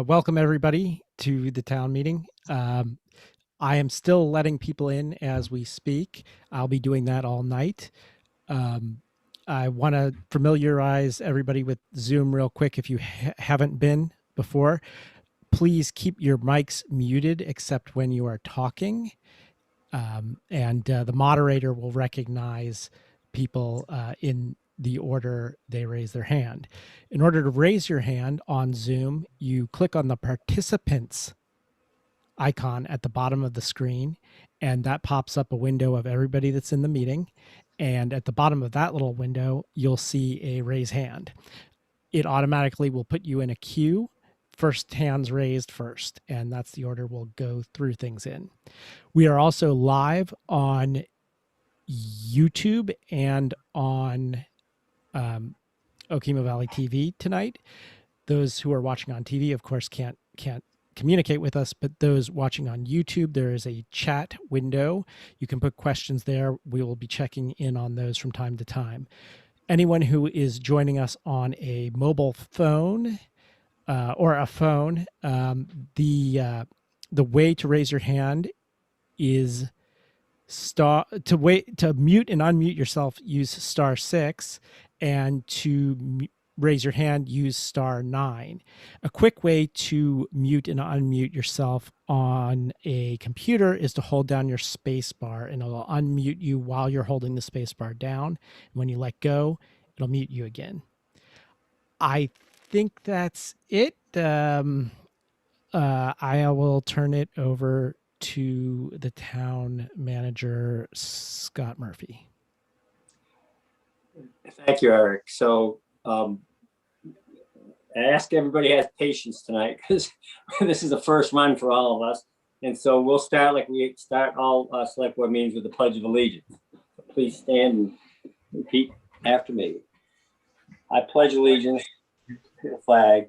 Welcome everybody to the town meeting. I am still letting people in as we speak. I'll be doing that all night. I want to familiarize everybody with Zoom real quick. If you haven't been before, please keep your mics muted except when you are talking. The moderator will recognize people in the order they raise their hand. In order to raise your hand on Zoom, you click on the participants icon at the bottom of the screen, and that pops up a window of everybody that's in the meeting. And at the bottom of that little window, you'll see a raise hand. It automatically will put you in a queue. First hands raised first, and that's the order we'll go through things in. We are also live on YouTube and on Okemo Valley TV tonight. Those who are watching on TV, of course, can't communicate with us, but those watching on YouTube, there is a chat window. You can put questions there. We will be checking in on those from time to time. Anyone who is joining us on a mobile phone or a phone, the way to raise your hand is to mute and unmute yourself, use *6, and to raise your hand, use *9. A quick way to mute and unmute yourself on a computer is to hold down your space bar, and it'll unmute you while you're holding the space bar down. When you let go, it'll mute you again. I think that's it. I will turn it over to the town manager, Scott Murphy. Thank you, Eric. So I ask everybody has patience tonight because this is the first run for all of us. And so we'll start like we start all select board meetings with the Pledge of Allegiance. So please stand and repeat after me. I pledge allegiance to the flag of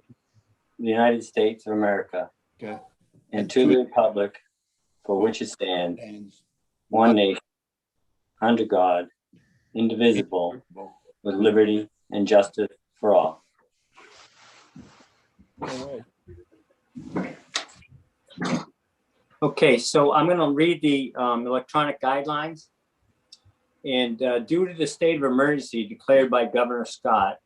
the United States of America, okay, and to the republic for which it stands, one nation, under God, indivisible, with liberty and justice for all. All right. Okay, so I'm going to read the electronic guidelines. And due to the state of emergency declared by Governor Scott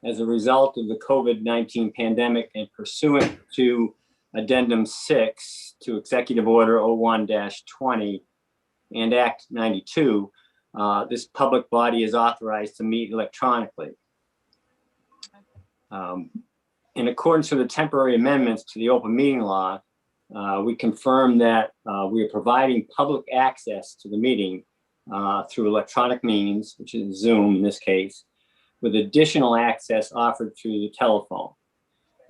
as a result of the COVID-19 pandemic and pursuant to Addendum 6 to Executive Order 01-20 and Act 92, this public body is authorized to meet electronically. In accordance with the temporary amendments to the open meeting law, we confirm that we are providing public access to the meeting through electronic means, which is Zoom in this case, with additional access offered through the telephone.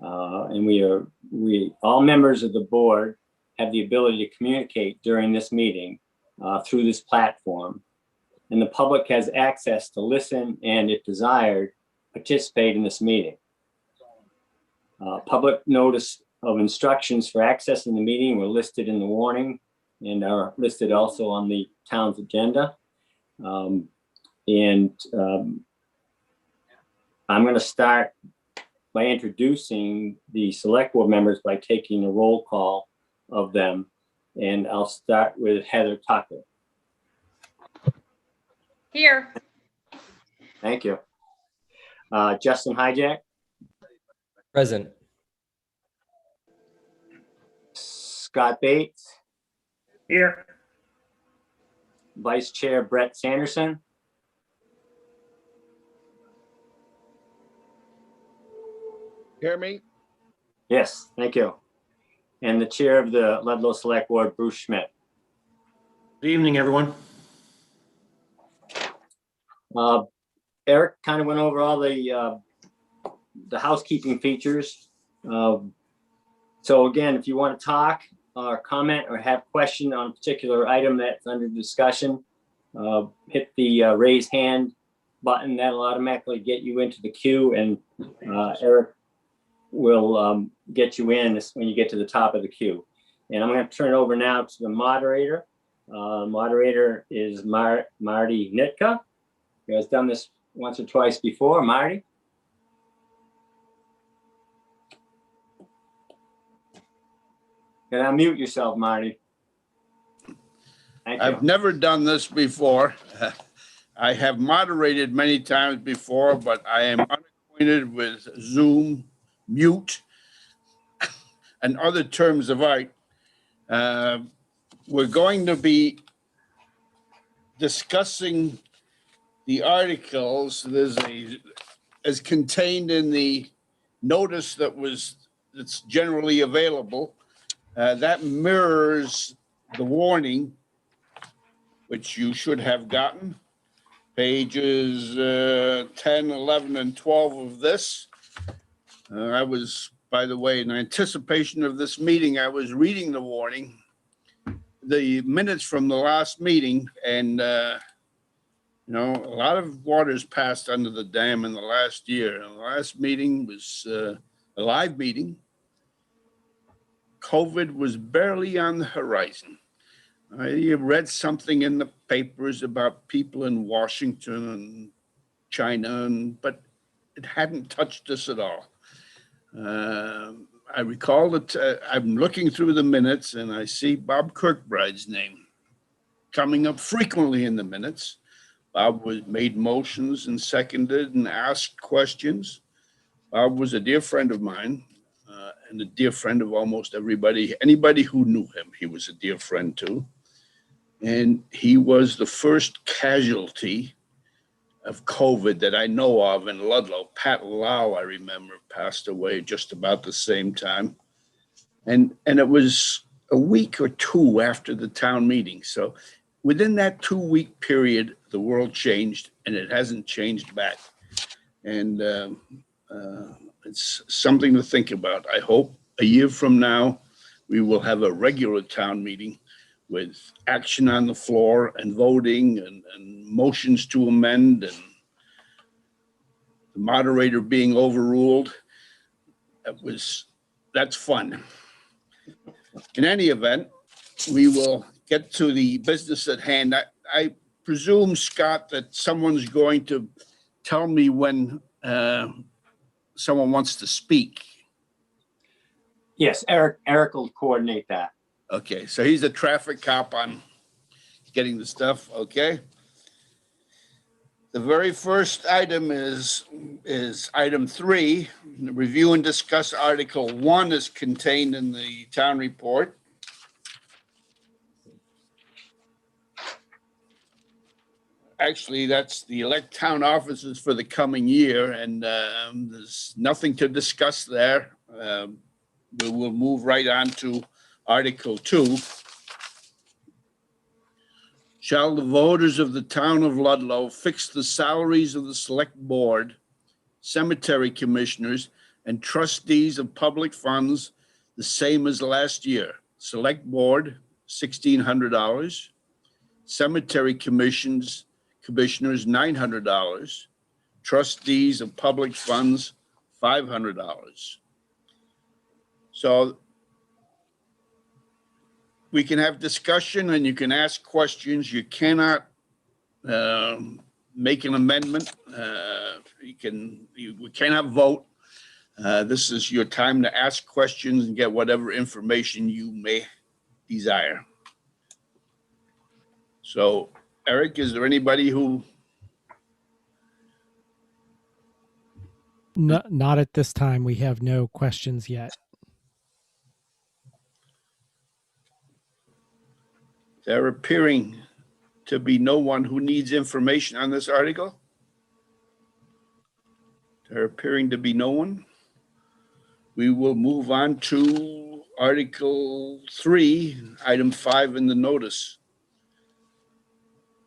And all members of the board have the ability to communicate during this meeting through this platform. And the public has access to listen and, if desired, participate in this meeting. Public notice of instructions for accessing the meeting were listed in the warning and are listed also on the town's agenda. I'm going to start by introducing the select board members by taking a roll call of them. And I'll start with Heather Tucker. Here. Thank you. Justin Hijack. Present. Scott Bates. Here. Vice Chair Brett Sanderson. Hear me? Yes, thank you. And the Chair of the Ludlow Select Board, Bruce Schmidt. Good evening, everyone. Eric kind of went over all the housekeeping features. So again, if you want to talk or comment or have question on a particular item that's under discussion, hit the raise hand button. That'll automatically get you into the queue, and Eric will get you in when you get to the top of the queue. And I'm going to turn it over now to the moderator. Moderator is Marty Nitka, who has done this once or twice before. Marty? You can unmute yourself, Marty. Thank I've you. never done this before. I have moderated many times before, but I am unacquainted with Zoom, mute, and other terms of art. We're going to be discussing the articles. As contained in the notice that's generally available. That mirrors the warning, which you should have gotten. Pages 10, 11, and 12 of this. I was, by the way, in anticipation of this meeting, I was reading the warning, the minutes from the last meeting, and a lot of waters passed under the dam in the last year. And the last meeting was a live meeting. COVID was barely on the horizon. I read something in the papers about people in Washington and China, but it hadn't touched us at all. I recall that I'm looking through the minutes and I see Bob Kirkbride's name coming up frequently in the minutes. Bob made motions and seconded and asked questions. Bob was a dear friend of mine and a dear friend of almost everybody. Anybody who knew him, he was a dear friend too. And he was the first casualty of COVID that I know of in Ludlow. Pat Lau, I remember, passed away just about the same time. And it was a week or two after the town meeting. So within that 2-week period, the world changed and it hasn't changed back. And it's something to think about. I hope a year from now, we will have a regular town meeting with action on the floor and voting and motions to amend and the moderator being overruled. That's fun. In any event, we will get to the business at hand. I presume, Scott, that someone's going to tell me when someone wants to speak. Yes, Eric will coordinate that. Okay, so he's a traffic cop on getting the stuff, okay? The very first item is item 3. Review and discuss Article 1 is contained in the town report. Actually, that's the elect town officers for the coming year, and there's nothing to discuss there. We will move right on to Article 2. Shall the voters of the town of Ludlow fix the salaries of the select board, cemetery commissioners, and trustees of public funds the same as last year? Select board, $1,600. Cemetery commissioners, $900. Trustees of public funds, $500. So we can have discussion and you can ask questions. You cannot make an amendment. We cannot vote. This is your time to ask questions and get whatever information you may desire. So, Eric, is there anybody who? No, not at this time. We have no questions yet. There appearing to be no one who needs information on this article. There appearing to be no one. We will move on to Article 3, item 5 in the notice.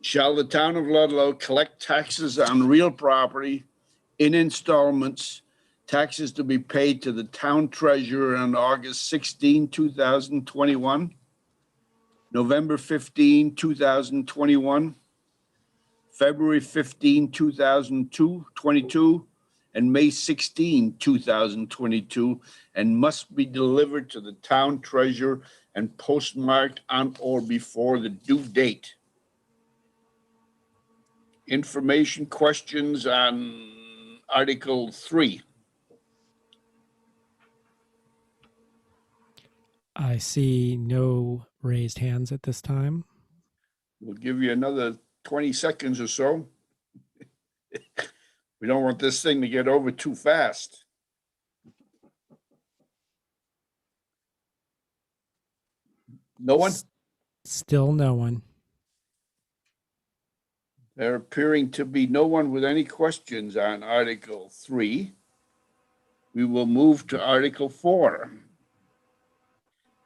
Shall the town of Ludlow collect taxes on real property in installments, taxes to be paid to the town treasurer on August 16, 2021, November 15, 2021, February 15, 2022, and May 16, 2022, and must be delivered to the town treasurer and postmarked on or before the due date. Information, questions on Article 3? I see no raised hands at this time. We'll give you another 20 seconds or so. We don't want this thing to get over too fast. No one? Still no one. There appearing to be no one with any questions on Article 3. We will move to Article 4.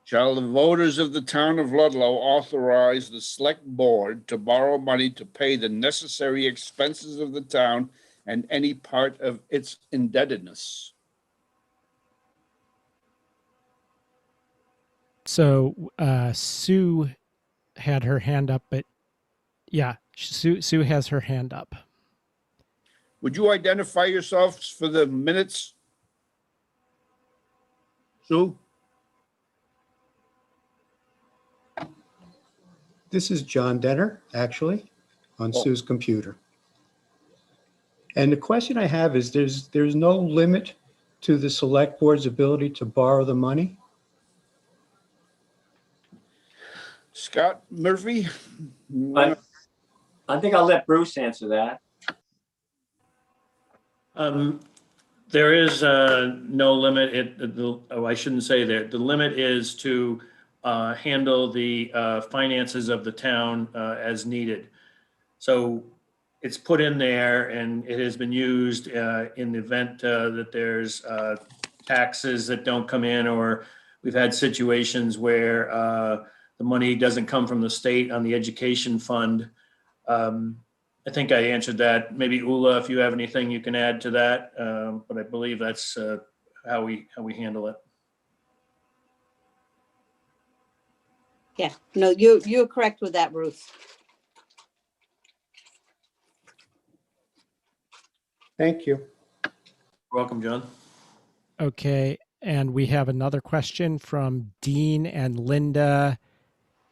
Shall the voters of the town of Ludlow authorize the select board to borrow money to pay the necessary expenses of the town and any part of its indebtedness? So Sue had her hand up, but yeah, Sue has her hand up. Would you identify yourselves for the minutes? Sue? This is John Denner, actually, on Oh. Sue's computer. And the question I have is, there's no limit to the select board's ability to borrow the money? Scott Murphy? But I think I'll let Bruce answer that. There is no limit. I shouldn't say that. The limit is to handle the finances of the town as needed. So it's put in there and it has been used in the event that there's taxes that don't come in, or we've had situations where the money doesn't come from the state on the education fund. I think I answered that. Maybe Ula, if you have anything you can add to that, but I believe that's how we handle it. Yeah, no, you're correct with that, Bruce. Thank you. You're welcome, John. Okay, and we have another question from Dean and Linda,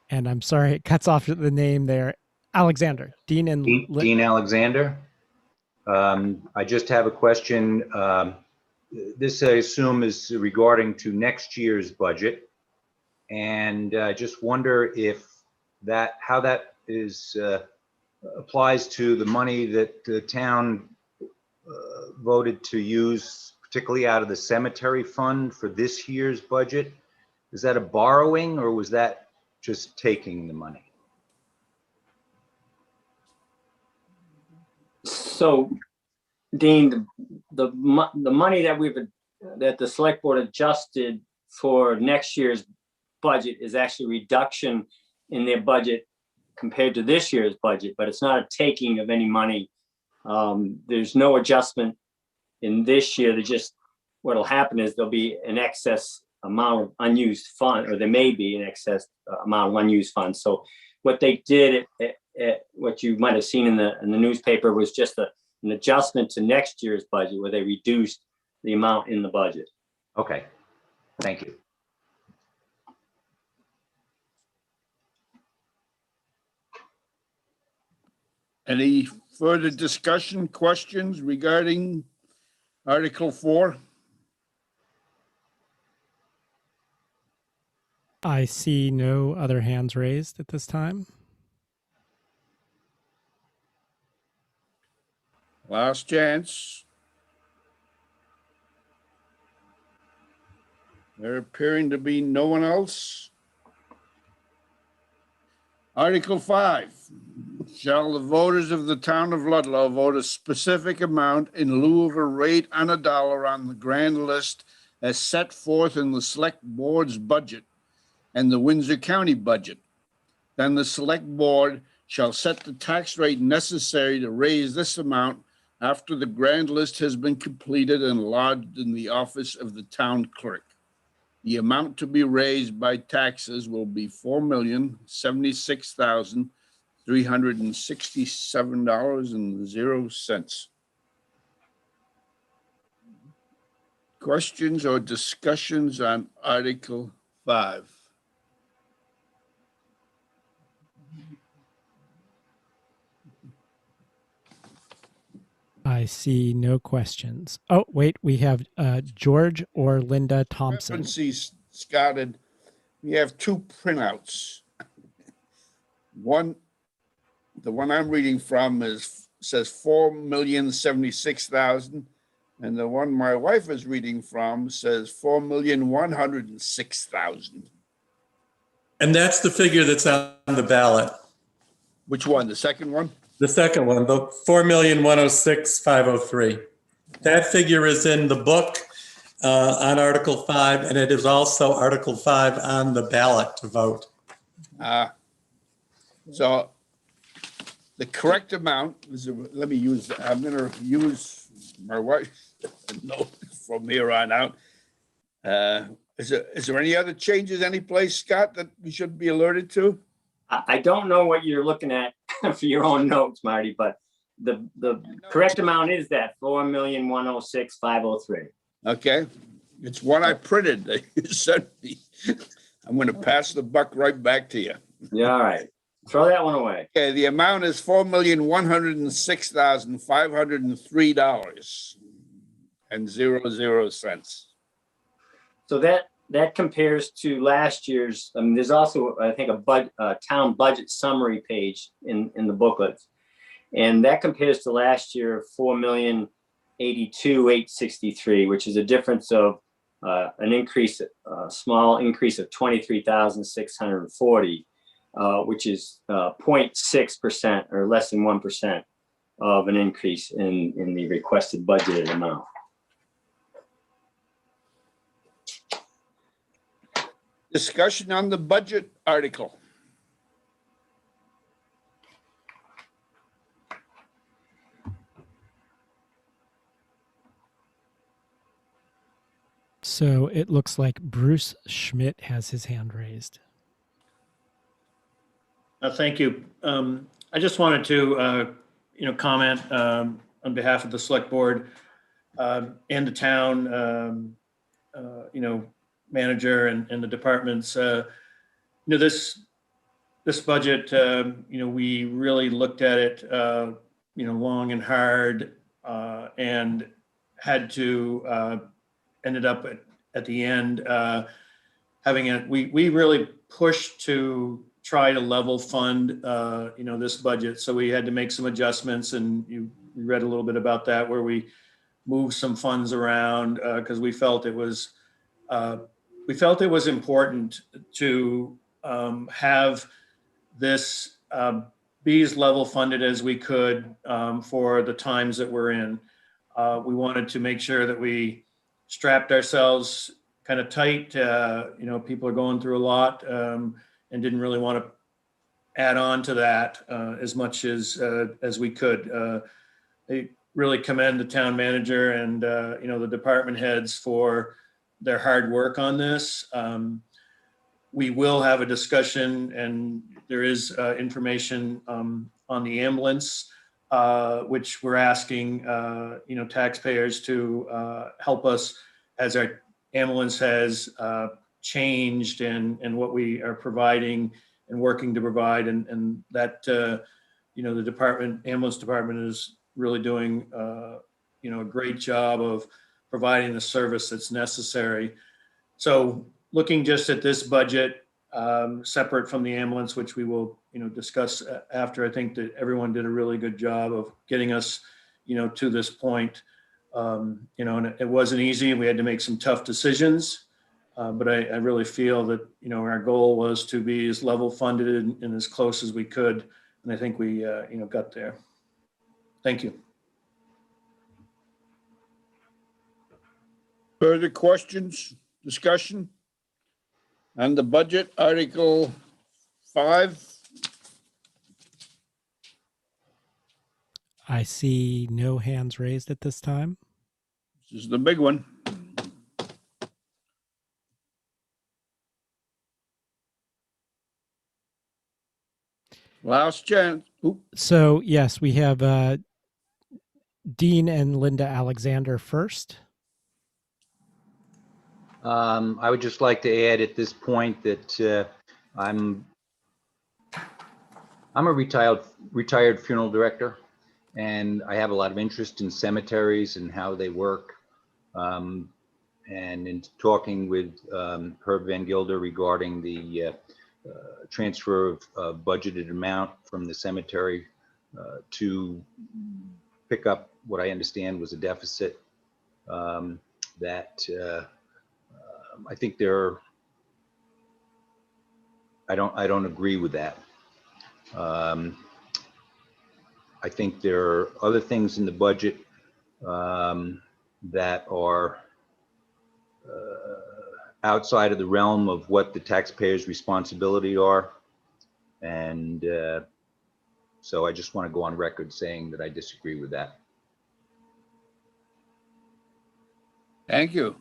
and I'm sorry, it cuts off the name there. Alexander, Dean and Dean Alexander. I just have a question. This, I assume, is regarding to next year's budget. And I just wonder if how that is applies to the money that the town voted to use, particularly out of the cemetery fund for this year's budget. Is that a borrowing, or was that just taking the money? So, Dean, the money that the select board adjusted for next year's budget is actually reduction in their budget compared to this year's budget, but it's not a taking of any money. There's no adjustment in this year. What'll happen is there'll be an excess amount of unused fund, or there may be an excess amount of unused funds. So what they did, what you might have seen in the newspaper, was just an adjustment to next year's budget where they reduced the amount in the budget. Okay, thank you. Any further discussion, questions regarding Article 4? I see no other hands raised at this time. Last chance. There appearing to be no one else. Article 5. Shall the voters of the town of Ludlow vote a specific amount in lieu of a rate on a dollar on the grand list as set forth in the select board's budget and the Windsor County budget? Then the select board shall set the tax rate necessary to raise this amount after the grand list has been completed and lodged in the office of the town clerk. The amount to be raised by taxes will be $4,076,367.00. Questions or discussions on Article 5? I see no questions. Oh, wait, we have George or Linda Thompson. Discrepancies, Scotted. we have two printouts. One, the one I'm reading from says 4,076,000. And the one my wife is reading from says 4,106,000. And that's the figure that's on the ballot. Which one? The second one? The second one, the 4,106,503. That figure is in the book on Article 5, and it is also Article 5 on the ballot to vote. So the correct amount is, let me use, I'm gonna use my wife's note from here on out. Is there any other changes any place, Scott, that we should be alerted to? I don't know what you're looking at for your own notes, Marty, but the correct amount is that 4,106,503. Okay, it's one I printed that you sent me. I'm gonna pass the buck right back to you. Yeah, all right. Throw that one away. Okay, the amount is $4,106,503.00. So that compares to last year's. I mean, there's also, I think, a town budget summary page in the booklets, and that compares to last year 4,082,863, which is a difference of an increase, a small increase of 23,640, which is 0.6% or less than 1% of an increase in the requested budgeted amount. Discussion on the budget article. So it looks like Bruce Schmidt has his hand raised. Thank you. I just wanted to, comment on behalf of the select board and the town, manager and the departments. This budget, we really looked at it, long and hard, and had to ended up at the end having it. We really pushed to try to level fund, this budget. So we had to make some adjustments, and you read a little bit about that, where we moved some funds around because we felt it was important to have this be as level funded as we could for the times that we're in. We wanted to make sure that we strapped ourselves kind of tight. People are going through a lot and didn't really want to add on to that as much as we could. They really commend the town manager and the department heads for their hard work on this. We will have a discussion, and there is information on the ambulance, which we're asking taxpayers to help us as our ambulance has changed and what we are providing and working to provide, and that the ambulance department is really doing a great job of providing the service that's necessary. So looking just at this budget, separate from the ambulance, which we will discuss after, I think that everyone did a really good job of getting us to this point. And it wasn't easy, and we had to make some tough decisions. But I really feel that, our goal was to be as level funded and as close as we could. And I think we, got there. Thank you. Further questions, discussion on the budget, Article 5? I see no hands raised at this time. This is the big one. Last chance. Oop. So yes, we have Dean and Linda Alexander first. I would just like to add at this point that I'm a retired funeral director, and I have a lot of interest in cemeteries and how they work. And And in talking with Herb Van Gilder regarding the transfer of budgeted amount from the cemetery to pick up what I understand was a deficit, that I think I don't agree with that. I think there are other things in the budget that are outside of the realm of what the taxpayers' responsibility are. And so I just want to go on record saying that I disagree with that. Thank you.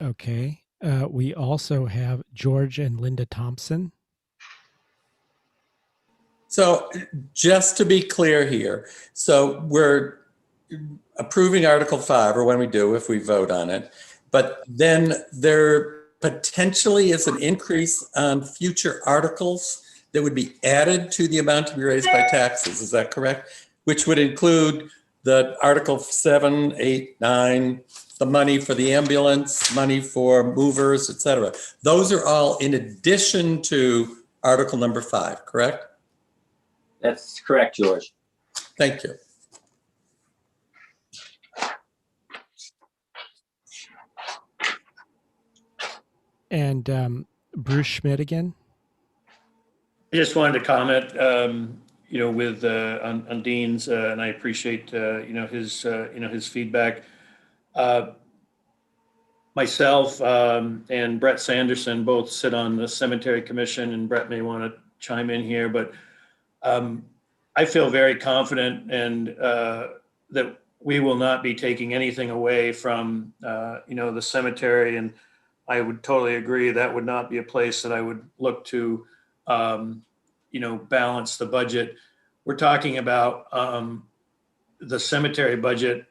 Okay. We also have George and Linda Thompson. So just to be clear here, so we're approving Article 5, or when we do, if we vote on it, but then there potentially is an increase on future articles that would be added to the amount to be raised by taxes. Is that correct? Which would include the Article 7, 8, 9, the money for the ambulance, money for movers, et cetera. Those are all in addition to Article number 5, correct? That's correct, George. Thank you. And Bruce Schmidt again. I just wanted to comment, with on Dean's, and I appreciate his feedback. Myself and Brett Sanderson both sit on the Cemetery Commission, and Brett may want to chime in here, but I feel very confident and that we will not be taking anything away from the cemetery, and I would totally agree that would not be a place that I would look to balance the budget. We're talking about the cemetery budget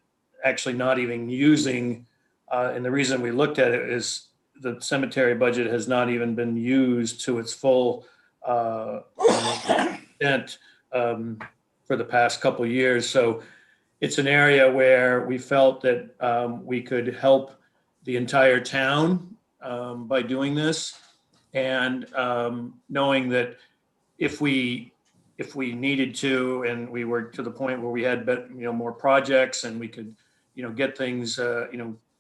actually not even using, and the reason we looked at it is the cemetery budget has not even been used to its full extent for the past couple of years. So it's an area where we felt that we could help the entire town by doing this, and knowing that if we needed to, and we were to the point where we had more projects and we could get things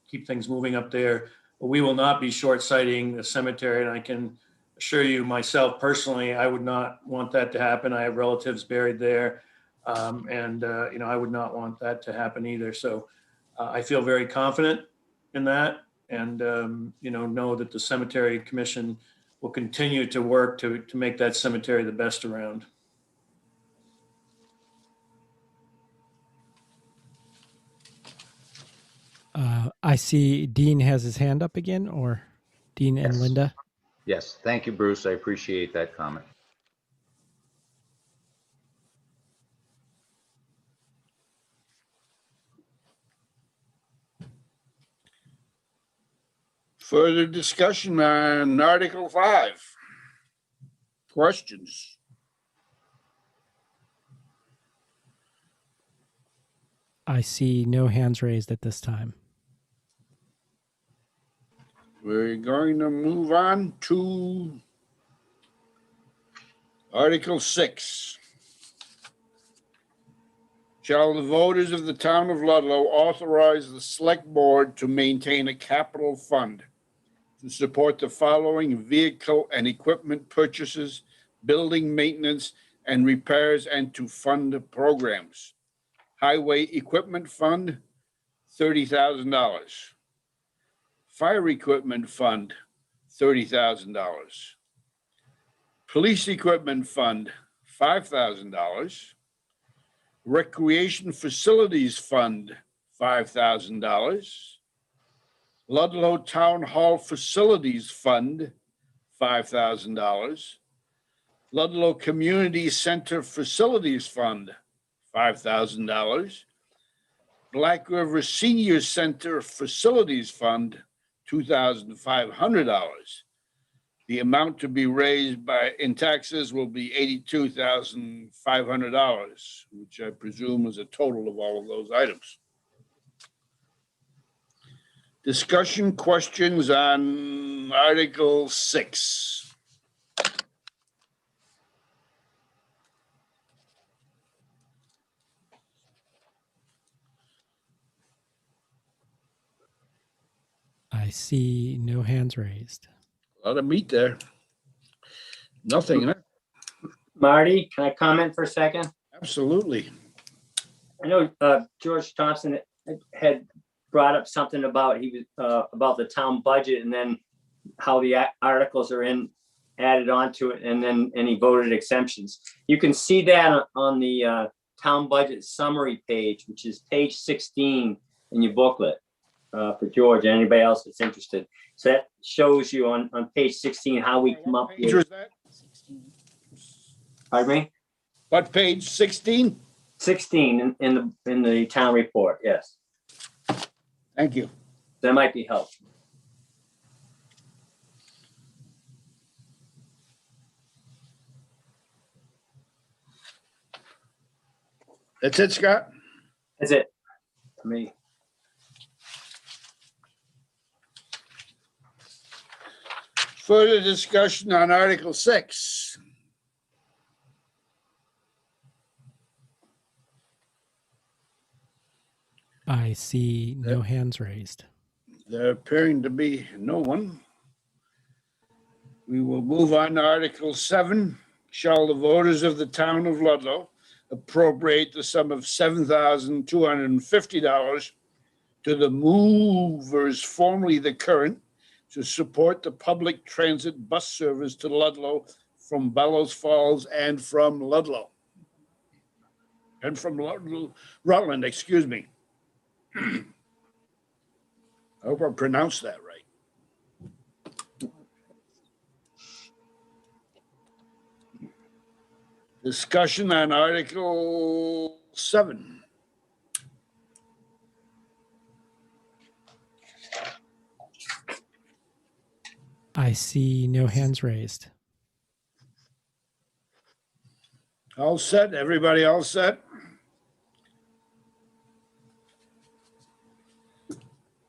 keep things moving up there, but we will not be short-sighting the cemetery. And I can assure you, myself personally, I would not want that to happen. I have relatives buried there, and I would not want that to happen either. So I feel very confident in that, and know that the Cemetery Commission will continue to work to make that cemetery the best around. I see Dean has his hand up again, or Dean and Yes. Linda. Yes, thank you, Bruce. I appreciate that comment. Further discussion on Article 5? Questions? I see no hands raised at this time. We're going to move on to Article 6. Shall the voters of the town of Ludlow authorize the select board to maintain a capital fund to support the following vehicle and equipment purchases, building maintenance and repairs, and to fund programs? Highway Equipment Fund, $30,000. Fire Equipment Fund, $30,000. Police Equipment Fund, $5,000. Recreation Facilities Fund, $5,000. Ludlow Town Hall Facilities Fund, $5,000. Ludlow Community Center Facilities Fund, $5,000. Black River Senior Center Facilities Fund, $2,500. The amount to be raised in taxes will be $82,500, which I presume is a total of all of those items. Discussion questions on Article 6. I see no hands raised. A lot of meat there. Nothing, huh? Marty, can I comment for a second? Absolutely. I know George Thompson had brought up something about about the town budget and then how the articles are added onto it, and then any voted exemptions. You can see that on the town budget summary page, which is page 16 in your booklet for George and anybody else that's interested. So that shows you on page 16 how we come up Page with. was that? Pardon me? What page? 16? 16 in the town report. Yes, Thank you. that might be helpful. That's it, Scott? That's it for me. Further discussion on Article 6. I see no hands raised. There appearing to be no one. We will move on to Article 7. Shall the voters of the town of Ludlow appropriate the sum of $7,250 to the movers, formerly the current, to support the public transit bus service to Ludlow from Bellows Falls and from Ludlow. And from Rutland, excuse me. I hope I pronounced that right. Discussion on Article 7. I see no hands raised. All set? Everybody all set?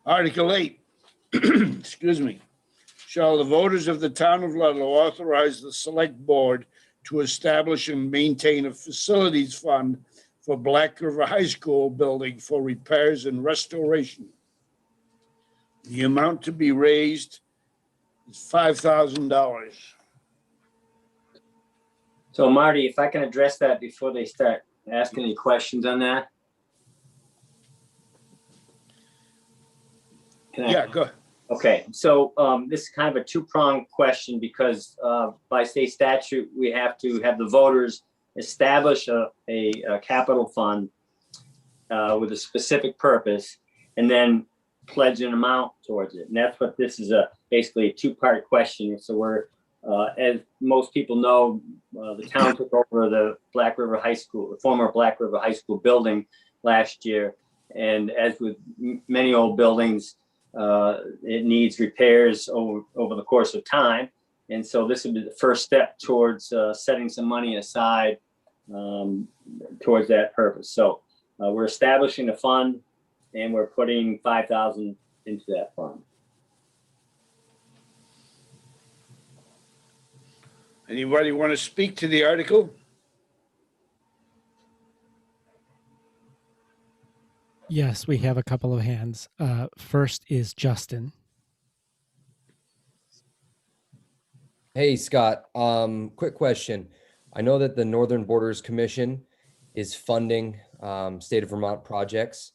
Article 8. Excuse me. Shall the voters of the town of Ludlow authorize the select board to establish and maintain a facilities fund for Black River High School building for repairs and restoration? The amount to be raised is $5,000. So Marty, if I can address that before they start asking any questions on that. Can I? Yeah, go ahead. Okay, so this is kind of a two-pronged question because by state statute, we have to have the voters establish a capital fund with a specific purpose and then pledge an amount towards it. And that's what this is basically a two-part question. So we're, as most people know, the town took over the Black River High School, the former Black River High School building last year. And as with many old buildings, it needs repairs over the course of time. And so this would be the first step towards setting some money aside towards that purpose. So we're establishing a fund and we're putting $5,000 into that fund. Anybody want to speak to the article? Yes, we have a couple of hands. First is Justin. Hey, Scott, quick question. I know that the Northern Borders Commission is funding state of Vermont projects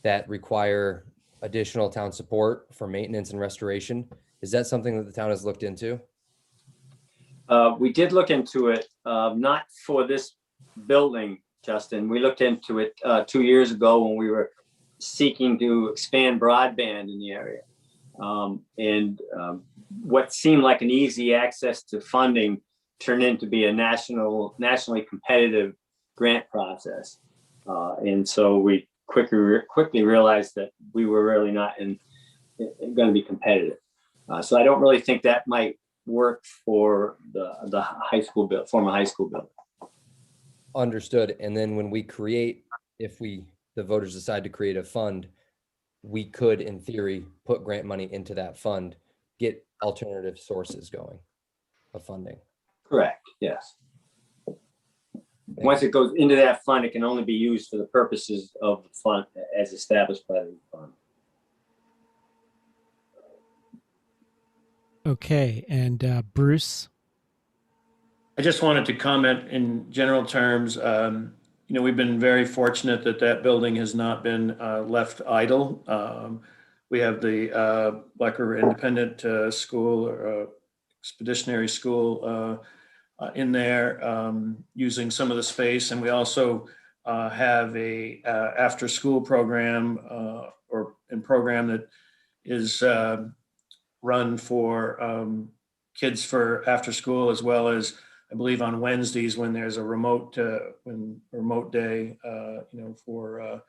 that require additional town support for maintenance and restoration. Is that something that the town has looked into? We did look into it, not for this building, Justin. We looked into it 2 years ago when we were seeking to expand broadband in the area. What seemed like an easy access to funding turned into be a nationally competitive grant process. And so we quickly realized that we were really not going to be competitive. So I don't really think that might work for the high school bill, former high school building. Understood. And then when we create, if the voters decide to create a fund, we could, in theory, put grant money into that fund, get alternative sources going of funding. Correct, yes. Once it goes into that fund, it can only be used for the purposes of the fund as established by the fund. Okay, and Bruce. I just wanted to comment in general terms. We've been very fortunate that that building has not been left idle. We have the Black River Independent School, or Expeditionary School in there using some of the space. And we also have a after-school program or program that is run for kids for after school, as well as, I believe, on Wednesdays when there's a remote day, for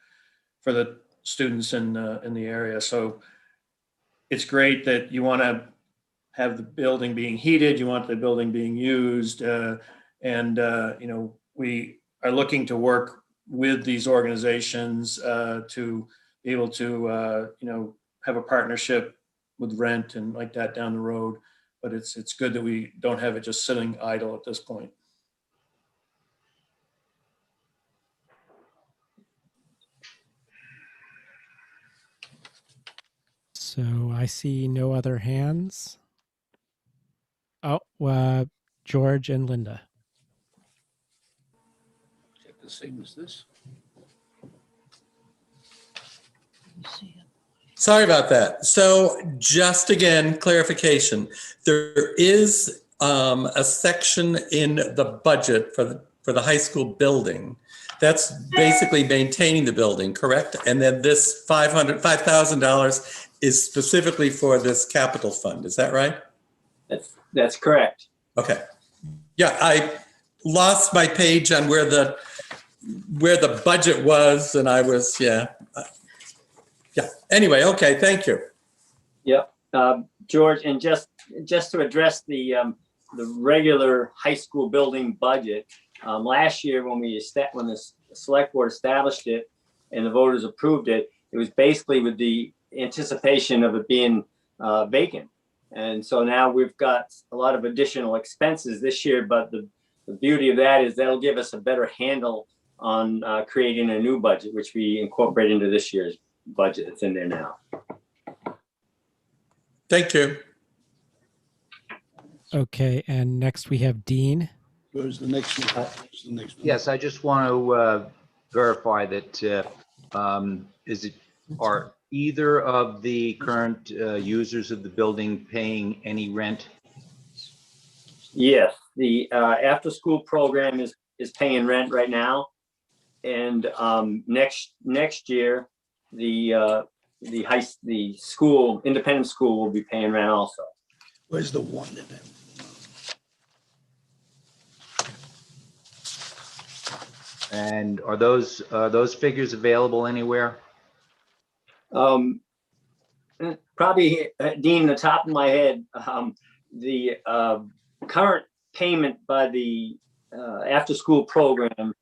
the students in the area. So it's great that you want to have the building being heated, you want the building being used, and we are looking to work with these organizations to be able to have a partnership with rent and like that down the road. But it's good that we don't have it just sitting idle at this point. So I see no other hands. Oh, George and Linda. Is that the same as this? Sorry about that. So just again, clarification. There is a section in the budget for the high school building. That's basically maintaining the building, correct? And then this $5,000 is specifically for this capital fund. Is that right? That's correct. Okay. Yeah, I lost my page on where the budget was, and I was, yeah. Anyway, okay, thank you. Yep, George, and just to address the regular high school building budget, last year when the select board established it and the voters approved it, it was basically with the anticipation of it being vacant. And so now we've got a lot of additional expenses this year, but the beauty of that is that'll give us a better handle on creating a new budget, which we incorporate into this year's budget that's in there now. Thank you. Okay, and next we have Dean. Where's the next one? Where's the next one? Yes, I just want to verify that are either of the current users of the building paying any rent? Yes, the after-school program is paying rent right now, and next year the school, independent school, will be paying rent also. Where's the one in it? And are those figures available anywhere? Probably, Dean, the top of my head, the current payment by the after-school program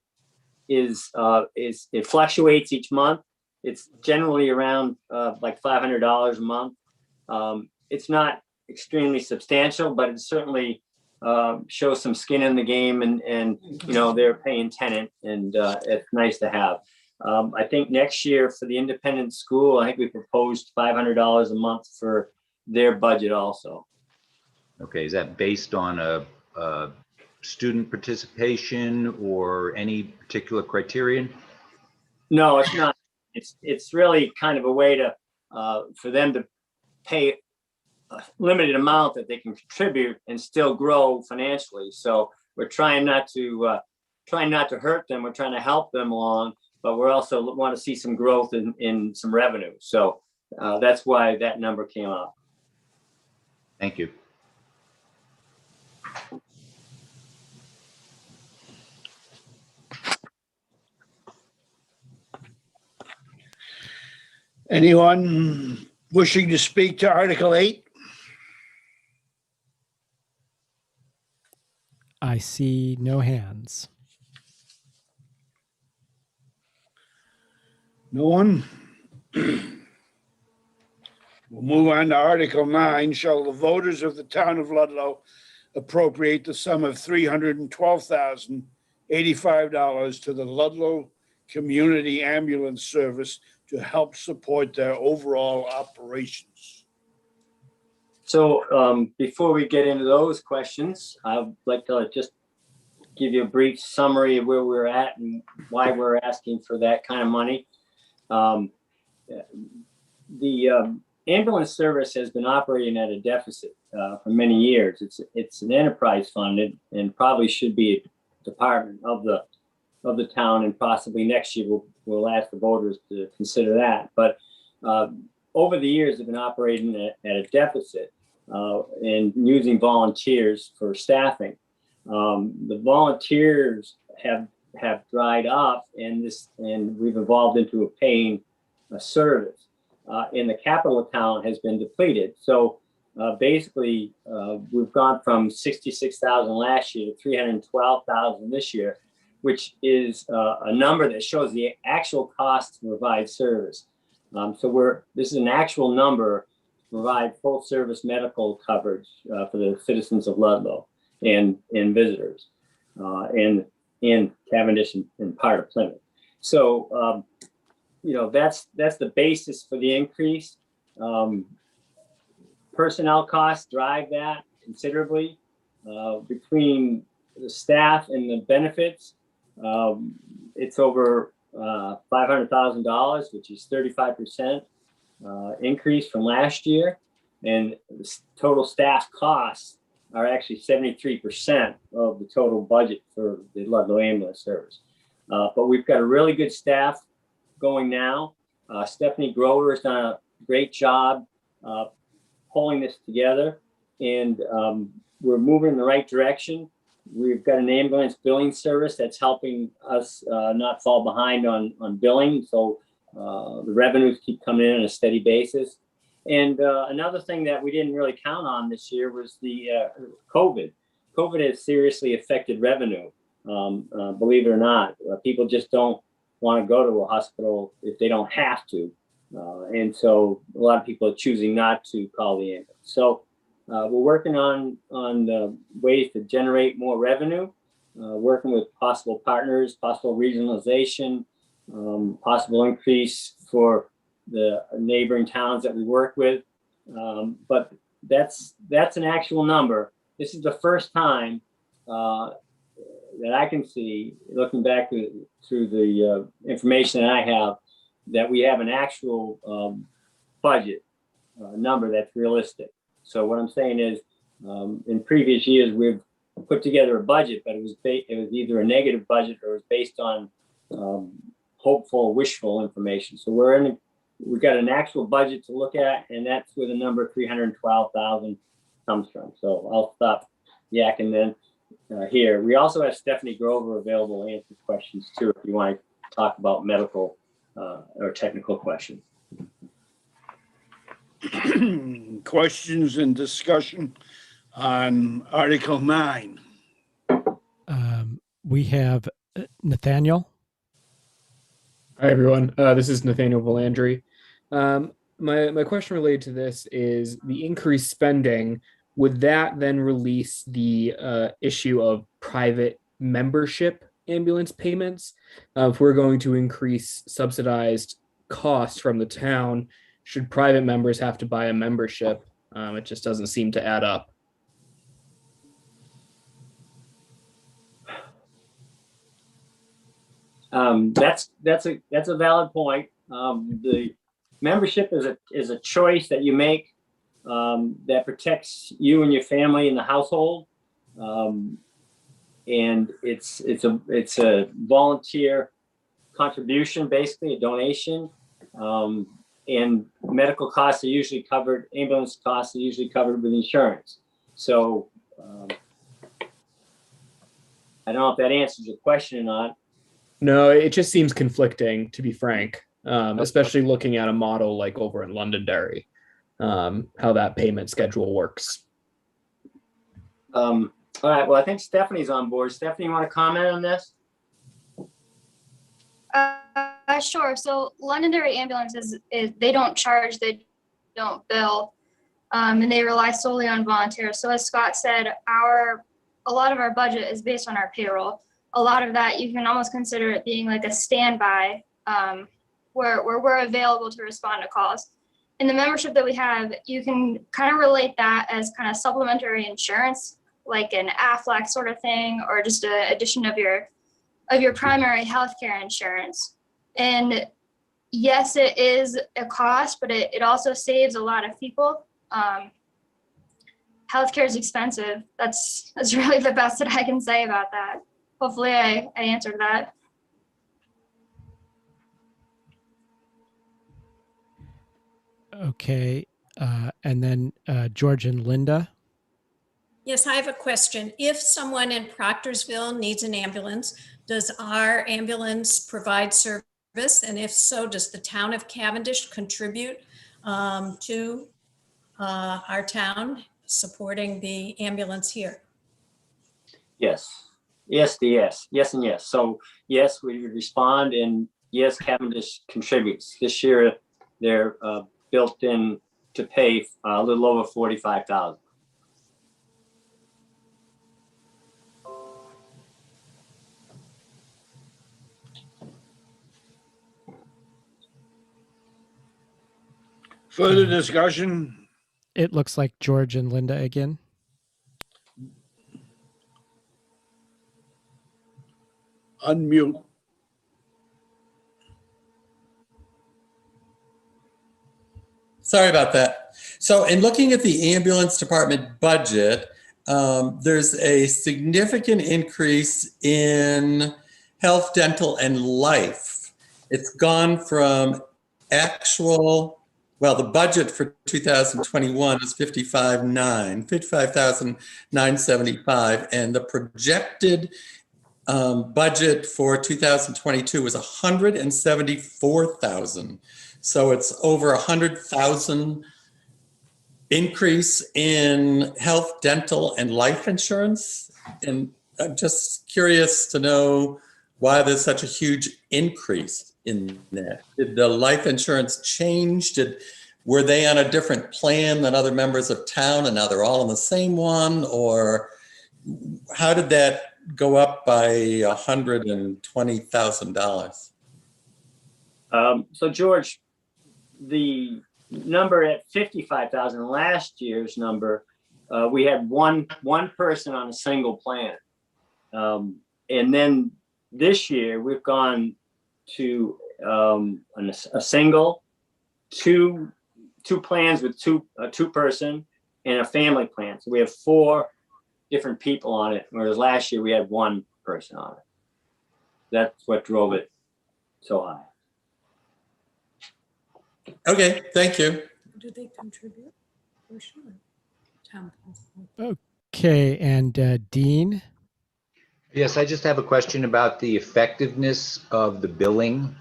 is it fluctuates each month. It's generally around like $500 a month. It's not extremely substantial, but it certainly shows some skin in the game, and they're paying tenant, and it's nice to have. I think next year for the independent school, I think we proposed $500 a month for their budget also. Okay, is that based on a student participation or any particular criterion? No, it's not. It's really kind of a way to for them to pay a limited amount that they can contribute and still grow financially. So we're trying not to hurt them. We're trying to help them along, but we're also want to see some growth in some revenue. So that's why that number came up. Thank you. Anyone wishing to speak to Article 8? I see no hands. No one? We'll move on to Article 9. Shall the voters of the town of Ludlow appropriate the sum of $312,085 to the Ludlow Community Ambulance Service to help support their overall operations? So before we get into those questions, I'd like to just give you a brief summary of where we're at and why we're asking for that kind of money. The ambulance service has been operating at a deficit for many years. It's an enterprise funded and probably should be a department of the town, and possibly next year we'll ask the voters to consider that. But over the years, they've been operating at a deficit and using volunteers for staffing. The volunteers have dried up, and we've evolved into a paying service. And the capital account has been depleted. So basically, we've gone from 66,000 last year to 312,000 this year, which is a number that shows the actual cost to provide service. So this is an actual number to provide full service medical coverage for the citizens of Ludlow and visitors and Cavendish and part of Plymouth. So that's the basis for the increase. Personnel costs drive that considerably. Between the staff and the benefits, it's over $500,000, which is 35% increase from last year. And the total staff costs are actually 73% of the total budget for the Ludlow Ambulance Service. But we've got a really good staff going now. Stephanie Grover has done a great job pulling this together, and we're moving in the right direction. We've got an ambulance billing service that's helping us not fall behind on billing. So the revenues keep coming in on a steady basis. And another thing that we didn't really count on this year was the COVID. COVID has seriously affected revenue, believe it or not. People just don't want to go to a hospital if they don't have to. And so a lot of people are choosing not to call the ambulance. So we're working on ways to generate more revenue, working with possible partners, possible regionalization, possible increase for the neighboring towns that we work with. But that's an actual number. This is the first time that I can see, looking back through the information that I have, that we have an actual budget number that's realistic. So what I'm saying is, in previous years, we've put together a budget, but it was either a negative budget or it was based on hopeful, wishful information. So we've got an actual budget to look at, and that's where the number 312,000 comes from. So I'll stop yakking then here. We also have Stephanie Grover available to answer questions too, if you want to talk about medical or technical questions. Questions and discussion on Article 9. We have Nathaniel. Hi, everyone. This is Nathaniel Valandry. My question related to this is the increased spending. Would that then release the issue of private membership ambulance payments? If we're going to increase subsidized costs from the town, should private members have to buy a membership? It just doesn't seem to add up. That's a valid point. The membership is a choice that you make that protects you and your family and the household, and it's a volunteer contribution, basically a donation. And medical costs are usually covered. Ambulance costs are usually covered with insurance. So I don't know if that answers your question or not. No, it just seems conflicting, to be frank, especially looking at a model like over in Londonderry, how that payment schedule works. All right. Well, I think Stephanie's on board. Stephanie, you want to comment on this? Sure. So Londonderry Ambulance is they don't charge the don't bill, and they rely solely on volunteers. So as Scott said, a lot of our budget is based on our payroll. A lot of that you can almost consider it being like a standby, where we're available to respond to calls. In the membership that we have, you can kind of relate that as kind of supplementary insurance, like an Aflac sort of thing, or just an addition of your primary healthcare insurance. And yes, it is a cost, but it also saves a lot of people. Healthcare is expensive. That's really the best that I can say about that. Hopefully I answered that. Okay. And then George and Linda. Yes, I have a question. If someone in Proctorsville needs an ambulance, does our ambulance provide service? And if so, does the town of Cavendish contribute to our town supporting the ambulance here? Yes, yes, and yes. So yes, we respond, and yes, Cavendish contributes. This year, they're built in to pay a little over 45,000. Further discussion? It looks like George and Linda again. Unmute. Sorry about that. So in looking at the ambulance department budget, there's a significant increase in health, dental, and life. It's gone from actual, well, the budget for 2021 is 55,975, and the projected budget for 2022 was 174,000. So it's over 100,000 increase in health, dental, and life insurance. And I'm just curious to know why there's such a huge increase in that. Did the life insurance change? Were they on a different plan than other members of town and now they're all on the same one? Or how did that go up by $120,000? So George, the number at 55,000, last year's number, we had one person on a single plan. And then this year we've gone to a single, two plans with two person, and a family plan. So we have 4 different people on it, whereas last year we had one person on it. That's what drove it so high. Okay, thank you. Do they contribute? For sure. Town council. Okay, and Dean. Yes, I just have a question about the effectiveness of the billing.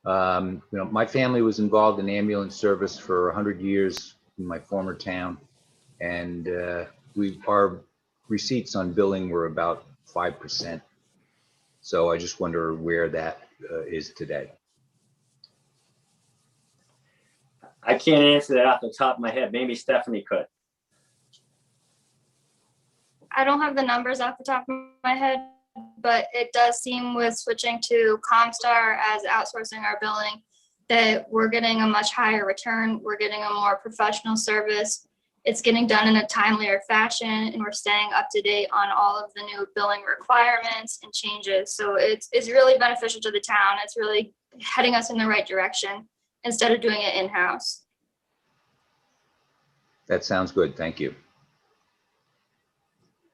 My family was involved in ambulance service for 100 years in my former town, and our receipts on billing were about 5%. So I just wonder where that is today. I can't answer that off the top of my head. Maybe Stephanie could. I don't have the numbers off the top of my head, but it does seem with switching to Comstar as outsourcing our billing that we're getting a much higher return. We're getting a more professional service. It's getting done in a timelier fashion, and we're staying up to date on all of the new billing requirements and changes. So it's really beneficial to the town. It's really heading us in the right direction instead of doing it in-house. That sounds good. Thank you.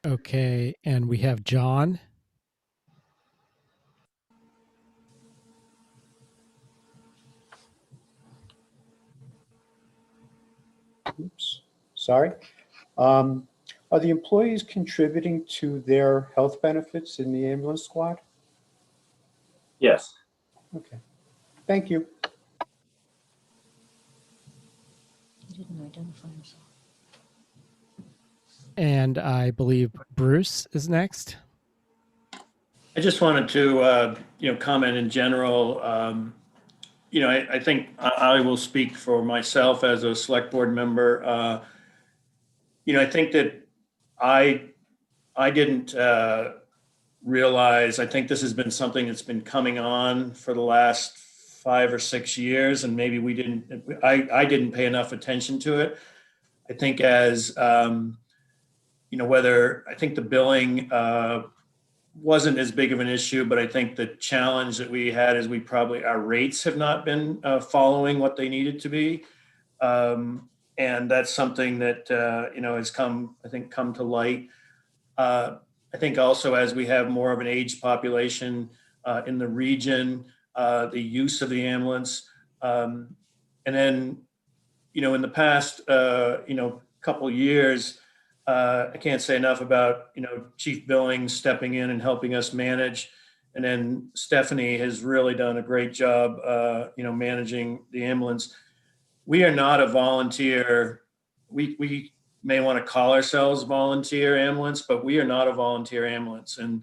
Okay, and we have John. Oops, sorry. Are the employees contributing to their health benefits in the ambulance squad? Yes. Okay, thank you. He didn't identify himself. And I believe Bruce is next. I just wanted to, comment in general. I think I will speak for myself as a select board member. I think that I didn't realize, I think this has been something that's been coming on for the last 5 or 6 years, and maybe I didn't pay enough attention to it. I think as, whether, I think the billing wasn't as big of an issue, but I think the challenge that we had is our rates have not been following what they needed to be. And that's something that, has come to light. I think also as we have more of an aged population in the region, the use of the ambulance. And then, in the past, couple years, I can't say enough about, Chief Billings stepping in and helping us manage. And then Stephanie has really done a great job, managing the ambulance. We are not a volunteer. We may want to call ourselves volunteer ambulance, but we are not a volunteer ambulance. And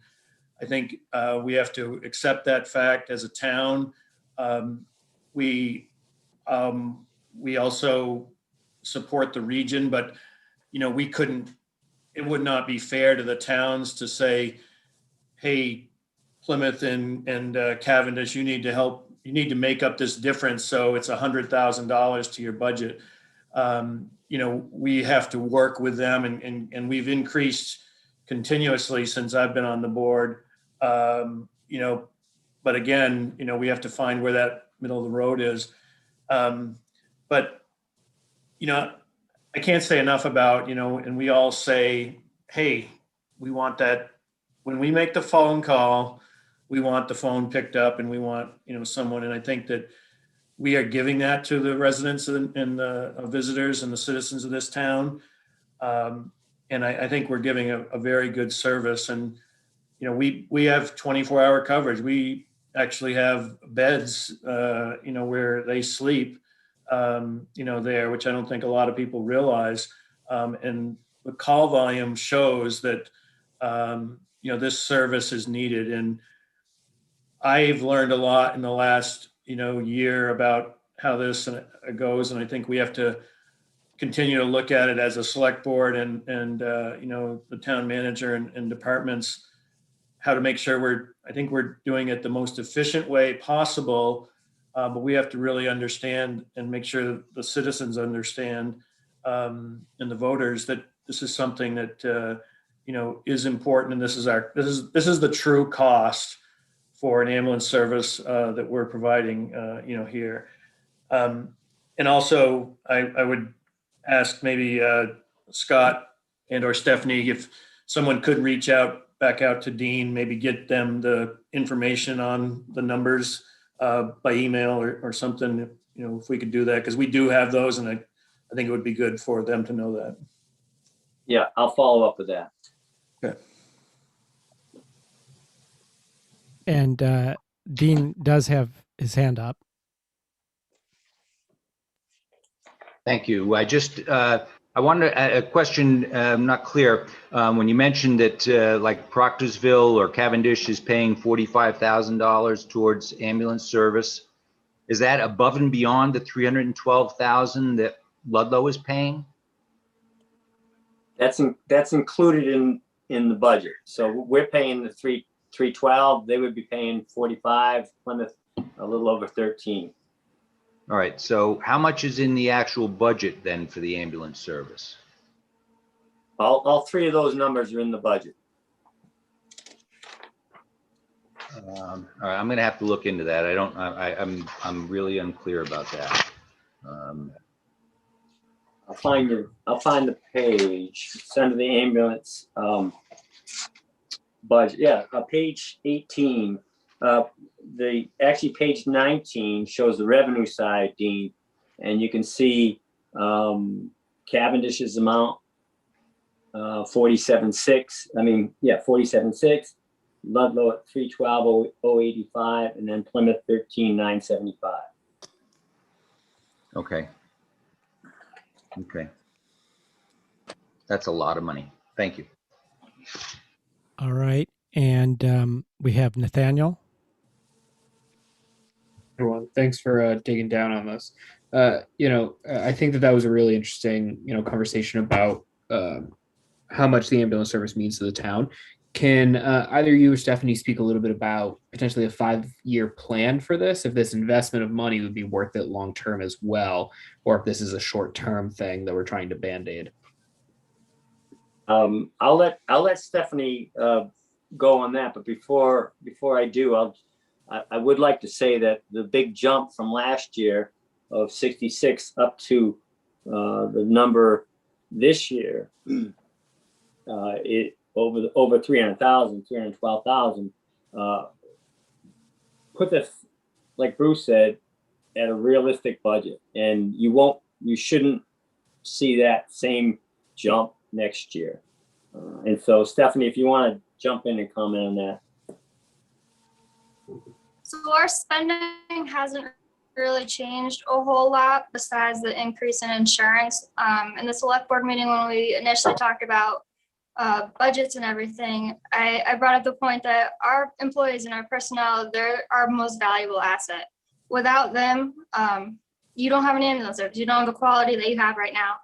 I think we have to accept that fact as a town. We also support the region, but it would not be fair to the towns to say, hey, Plymouth and Cavendish, you need to help, you need to make up this difference. So it's $100,000 to your budget. We have to work with them, and we've increased continuously since I've been on the board. But again, we have to find where that middle of the road is. But I can't say enough about, and we all say, hey, we want that. When we make the phone call, we want the phone picked up, and we want, someone. And I think that we are giving that to the residents and the visitors and the citizens of this town. And I think we're giving a very good service. And, we have 24-hour coverage. We actually have beds, where they sleep, there, which I don't think a lot of people realize. And the call volume shows that, this service is needed. And I've learned a lot in the last, year about how this goes. And I think we have to continue to look at it as a select board and the town manager and departments, how to make sure we're doing it the most efficient way possible. But we have to really understand and make sure that the citizens understand, and the voters, that this is something that, is important. And this is the true cost for an ambulance service that we're providing, here. And also, I would ask maybe Scott and or Stephanie, if someone could reach back out to Dean, maybe get them the information on the numbers by email or something, if we could do that, because we do have those, and I think it would be good for them to know that. Yeah, I'll follow up with that. Okay. And Dean does have his hand up. Thank you. I wanted a question, not clear. When you mentioned that like Proctorsville or Cavendish is paying $45,000 towards ambulance service, is that above and beyond the $312,000 that Ludlow is paying? That's included in the budget. So we're paying the 312. They would be paying 45. Plymouth a little over 13. All right. So how much is in the actual budget then for the ambulance service? All three of those numbers are in the budget. All right, I'm going to have to look into that. I'm really unclear about that. I'll find the page. It's under the ambulance budget. Yeah, page 18. Actually page 19 shows the revenue side, Dean, and you can see Cavendish's amount, 47.6. 47.6. Ludlow at 312,085, and then Plymouth 13,975. Okay. That's a lot of money. Thank you. All right. And we have Nathaniel. Everyone, thanks for digging down on this. I think that was a really interesting, conversation about how much the ambulance service means to the town. Can either you or Stephanie speak a little bit about potentially a 5-year plan for this? If this investment of money would be worth it long term as well, or if this is a short term thing that we're trying to band-aid? I'll let Stephanie go on that, but before I do, I would like to say that the big jump from last year of 66 up to the number this year, it over 300,000, 312,000, put this, like Bruce said, at a realistic budget, and you shouldn't see that same jump next year. And so, Stephanie, if you want to jump in and comment on that. So our spending hasn't really changed a whole lot besides the increase in insurance. In the select board meeting, when we initially talked about budgets and everything, I brought up the point that our employees and our personnel, they're our most valuable asset. Without them, you don't have an ambulance service. You don't have the quality that you have right now.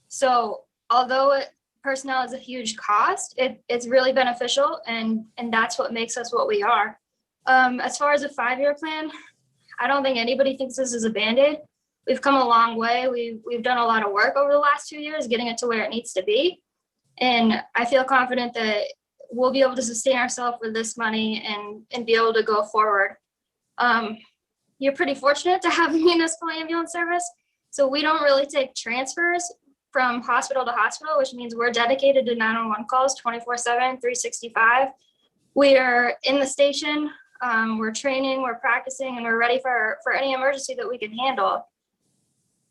So although personnel is a huge cost, it's really beneficial, and that's what makes us what we are. As far as a 5-year plan, I don't think anybody thinks this is a Band-Aid. We've come a long way. We've done a lot of work over the last 2 years, getting it to where it needs to be. And I feel confident that we'll be able to sustain ourselves with this money and be able to go forward. You're pretty fortunate to have a municipal ambulance service. So we don't really take transfers from hospital to hospital, which means we're dedicated to 911 calls 24/7, 365. We are in the station. We're training, we're practicing, and we're ready for any emergency that we can handle.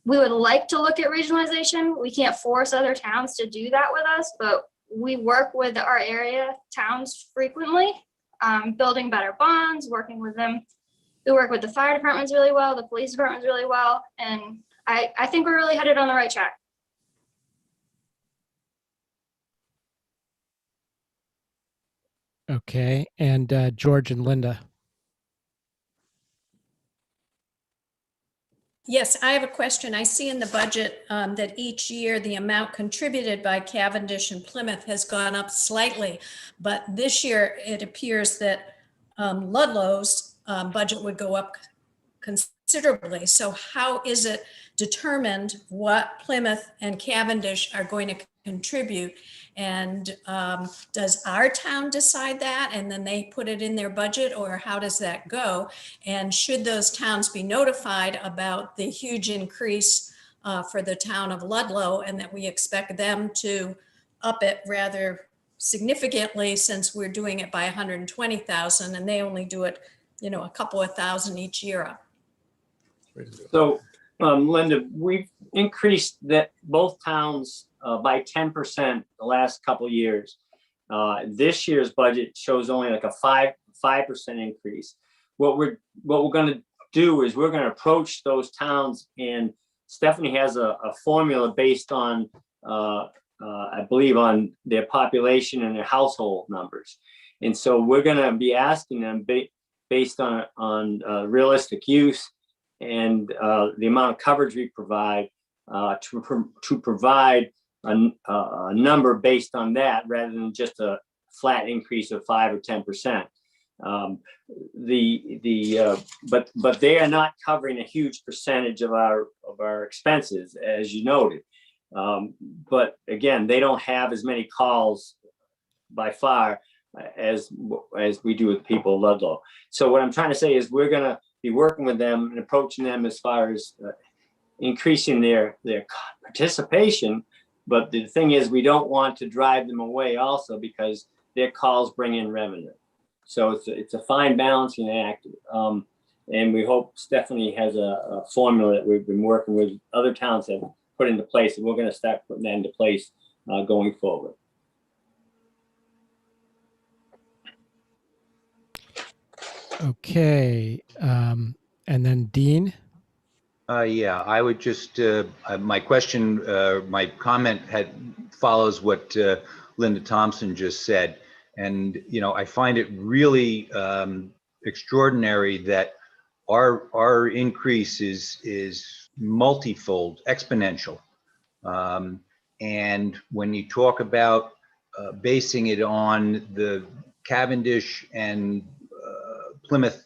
We would like to look at regionalization. We can't force other towns to do that with us, but we work with our area towns frequently, building better bonds, working with them. We work with the fire departments really well, the police departments really well, and I think we're really headed on the right track. Okay, and George and Linda. Yes, I have a question. I see in the budget that each year the amount contributed by Cavendish and Plymouth has gone up slightly, but this year it appears that Ludlow's budget would go up considerably. So how is it determined what Plymouth and Cavendish are going to contribute? And does our town decide that and then they put it in their budget, or how does that go? And should those towns be notified about the huge increase for the town of Ludlow, and that we expect them to up it rather significantly, since we're doing it by 120,000 and they only do it, a couple of thousand each year? So, Linda, we've increased that both towns by 10% the last couple of years. This year's budget shows only like a 5% increase. What we're going to do is we're going to approach those towns, and Stephanie has a formula based on I believe on their population and their household numbers. And so we're going to be asking them based on realistic use and the amount of coverage we provide to provide a number based on that, rather than just a flat increase of 5 or 10%. But they are not covering a huge percentage of our expenses, as you noted. But again, they don't have as many calls by far as we do with people in Ludlow. So what I'm trying to say is we're going to be working with them and approaching them as far as increasing their participation. But the thing is, we don't want to drive them away also, because their calls bring in revenue. So it's a fine balancing act. And we hope Stephanie has a formula that we've been working with other towns have put into place, and we're going to start putting that into place going forward. Okay, and then Dean. Yeah, I would just, my question, my comment follows what Linda Thompson just said. And, I find it really extraordinary that our increase is multifold, exponential. And when you talk about basing it on the Cavendish and Plymouth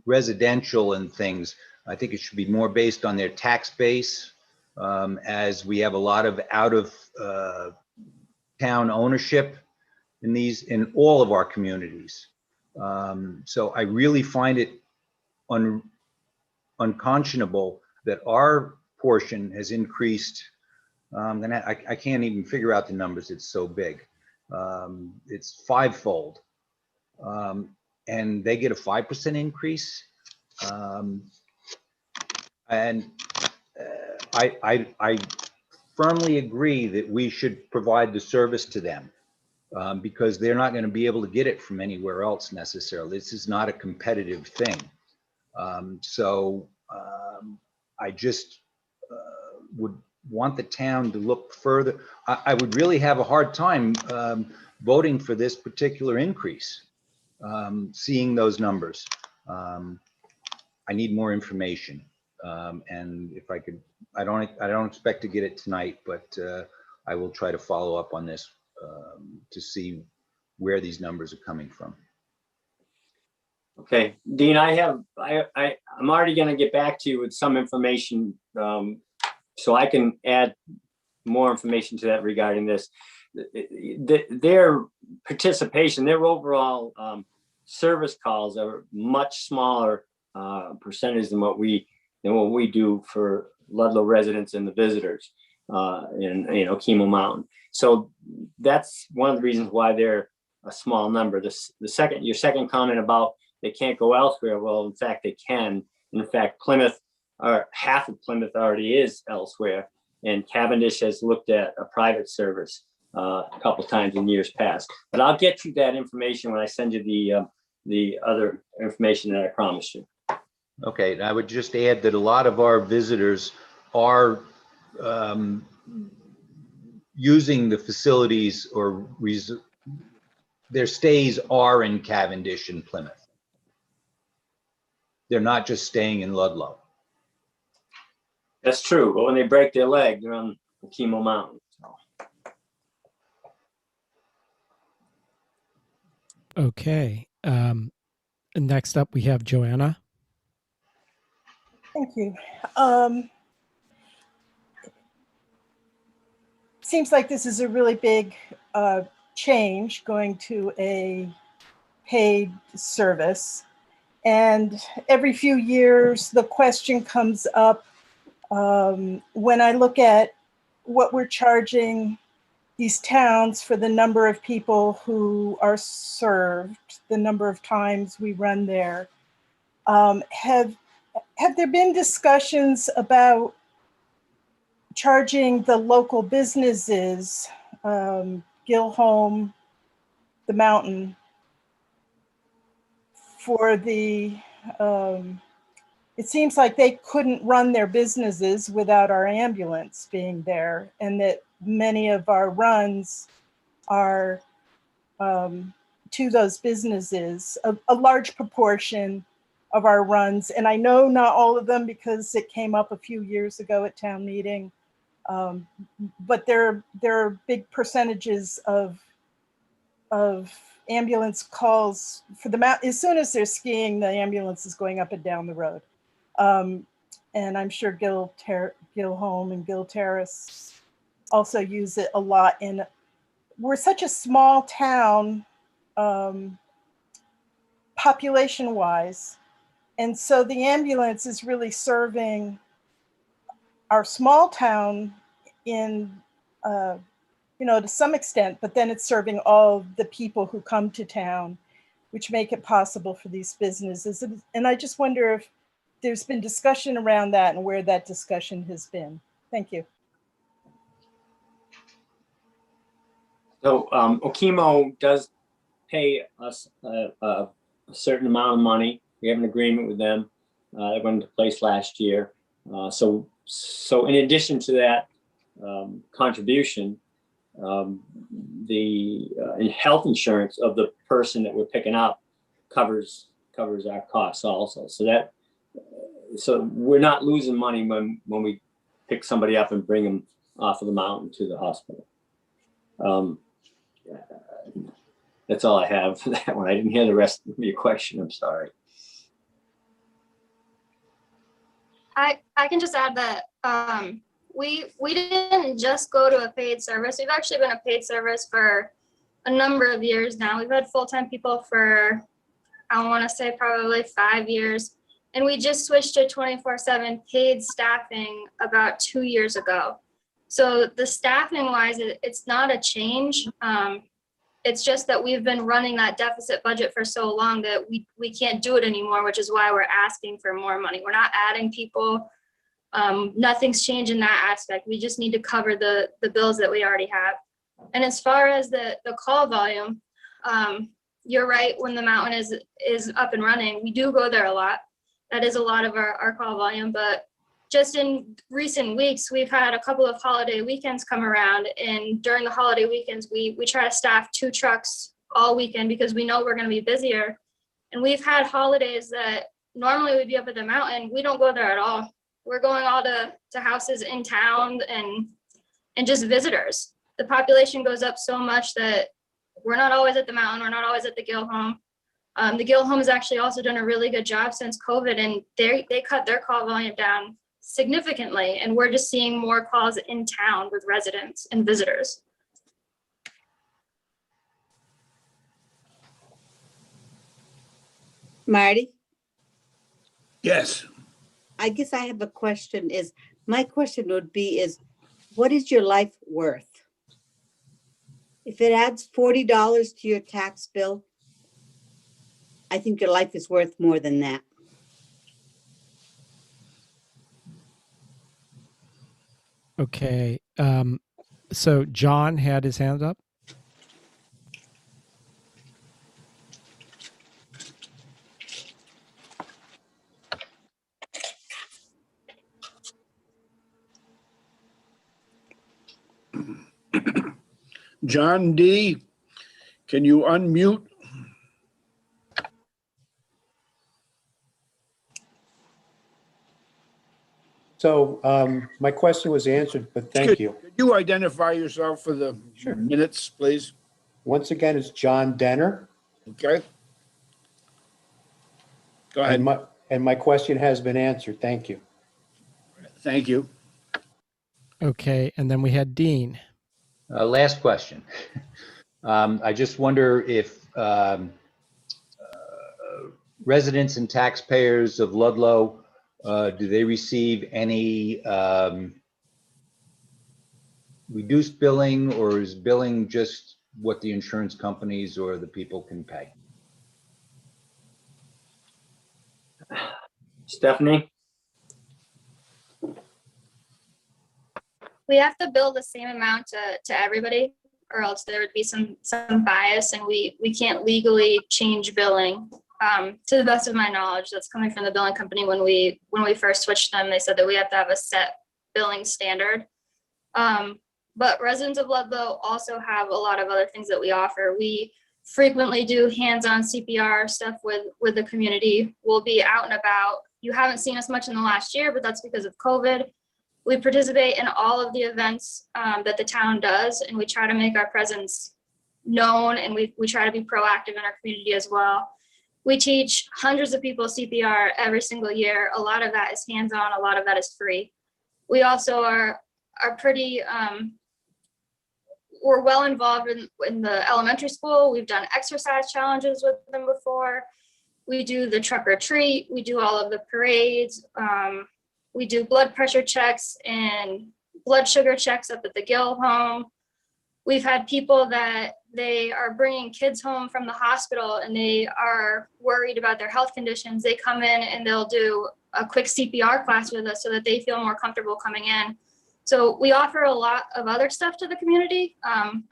residential and things, I think it should be more based on their tax base, as we have a lot of out of town ownership in all of our communities. So I really find it unconscionable that our portion has increased. And I can't even figure out the numbers. It's so big. It's fivefold. And they get a 5% increase. And I firmly agree that we should provide the service to them, because they're not going to be able to get it from anywhere else necessarily. This is not a competitive thing. I just would want the town to look further. I would really have a hard time voting for this particular increase, seeing those numbers. I need more information. And if I could, I don't expect to get it tonight, but I will try to follow up on this to see where these numbers are coming from. Okay, Dean, I'm already going to get back to you with some information, so I can add more information to that regarding this. Their participation, their overall service calls are much smaller percentage than what we do for Ludlow residents and the visitors in Okemo Mountain. So that's one of the reasons why they're a small number. Your second comment about they can't go elsewhere. Well, in fact, they can. In fact, Plymouth, or half of Plymouth already is elsewhere. And Cavendish has looked at a private service a couple of times in years past. But I'll get you that information when I send you the other information that I promised you. Okay, and I would just add that a lot of our visitors are using the facilities, or their stays are in Cavendish and Plymouth. They're not just staying in Ludlow. That's true, but when they break their leg, they're on Okemo Mountain. Okay. Next up, we have Joanna. Thank you. Seems like this is a really big change, going to a paid service. And every few years, the question comes up, when I look at what we're charging these towns for the number of people who are served, the number of times we run there. Have there been discussions about charging the local businesses, Gilhome, the Mountain, for the, it seems like they couldn't run their businesses without our ambulance being there, and that many of our runs are to those businesses, a large proportion of our runs. And I know not all of them because it came up a few years ago at town meeting, but there are big percentages of ambulance calls for the mountain. As soon as they're skiing, the ambulance is going up and down the road. And I'm sure Gilhome and Gill Terrace also use it a lot. And we're such a small town, population-wise. And so the ambulance is really serving our small town in, to some extent, but then it's serving all the people who come to town, which make it possible for these businesses. And I just wonder if there's been discussion around that and where that discussion has been. Thank you. So Okemo does pay us a certain amount of money. We have an agreement with them that went into place last year. So in addition to that contribution, the health insurance of the person that we're picking up covers our costs also. So we're not losing money when we pick somebody up and bring them off of the mountain to the hospital. That's all I have for that one. I didn't hear the rest of your question. I'm sorry. I can just add that we didn't just go to a paid service. We've actually been a paid service for a number of years now. We've had full-time people for, I want to say, probably 5 years. And we just switched to 24/7 paid staffing about 2 years ago. So the staffing wise, it's not a change. It's just that we've been running that deficit budget for so long that we can't do it anymore, which is why we're asking for more money. We're not adding people. Nothing's changed in that aspect. We just need to cover the bills that we already have. And as far as the call volume, you're right, when the mountain is up and running, we do go there a lot. That is a lot of our call volume, but just in recent weeks, we've had a couple of holiday weekends come around, and during the holiday weekends, we try to staff 2 trucks all weekend because we know we're going to be busier. And we've had holidays that normally we'd be up at the mountain. We don't go there at all. We're going all to houses in town and just visitors. The population goes up so much that we're not always at the mountain. We're not always at the Gill Home. The Gill Home has actually also done a really good job since COVID, and they cut their call volume down significantly, and we're just seeing more calls in town with residents and visitors. Marty, Yes. I guess I have a question. My question would be what is your life worth? If it adds $40 to your tax bill, I think your life is worth more than that. Okay. So John had his hand up. John D., can you unmute? So my question was answered, but thank you. Could you identify yourself for the minutes, please? Once again, it's John Denner. Okay. Go ahead. And my question has been answered. Thank you. Thank you. Okay. And then we had Dean. Last question. I just wonder if residents and taxpayers of Ludlow, do they receive any reduced billing, or is billing just what the insurance companies or the people can pay? Stephanie? We have to bill the same amount to everybody, or else there would be some bias, and we can't legally change billing. To the best of my knowledge, that's coming from the billing company. When we first switched them, they said that we have to have a set billing standard. But residents of Ludlow also have a lot of other things that we offer. We frequently do hands-on CPR stuff with the community. We'll be out and about. You haven't seen us much in the last year, but that's because of COVID. We participate in all of the events that the town does, and we try to make our presence known, and we try to be proactive in our community as well. We teach hundreds of people CPR every single year. A lot of that is hands-on, a lot of that is free. We also are pretty, we're well involved in the elementary school. We've done exercise challenges with them before. We do the truck or treat. We do all of the parades. We do blood pressure checks and blood sugar checks up at the Gill Home. We've had people that they are bringing kids home from the hospital and they are worried about their health conditions. They come in and they'll do a quick CPR class with us so that they feel more comfortable coming in. So we offer a lot of other stuff to the community.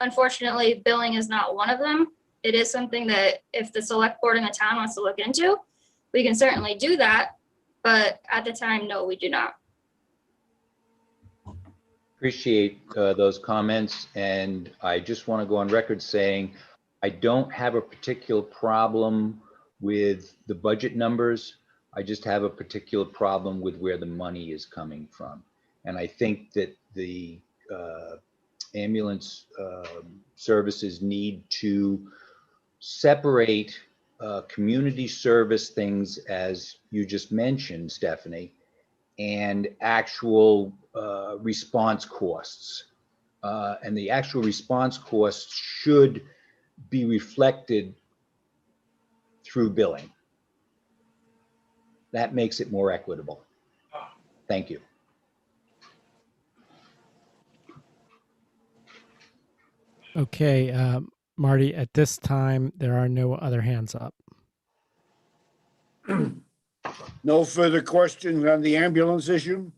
Unfortunately, billing is not one of them. It is something that if the select board in the town wants to look into, we can certainly do that. But at the time, no, we do not. Appreciate those comments, and I just want to go on record saying I don't have a particular problem with the budget numbers. I just have a particular problem with where the money is coming from. And I think that the ambulance services need to separate community service things, as you just mentioned, Stephanie, and actual response costs. And the actual response costs should be reflected through billing. That makes it more equitable. Thank you. Okay, Marty, at this time, there are no other hands up. No further questions on the ambulance issue?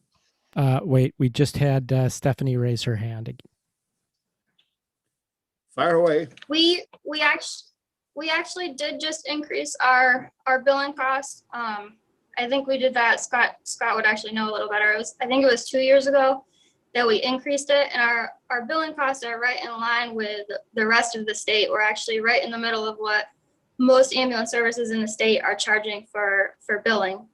Wait, we just had Stephanie raise her hand. Fire away. We actually did just increase our billing costs. I think we did that. Scott would actually know a little better. I think it was 2 years ago that we increased it, and our billing costs are right in line with the rest of the state. We're actually right in the middle of what most ambulance services in the state are charging for billing.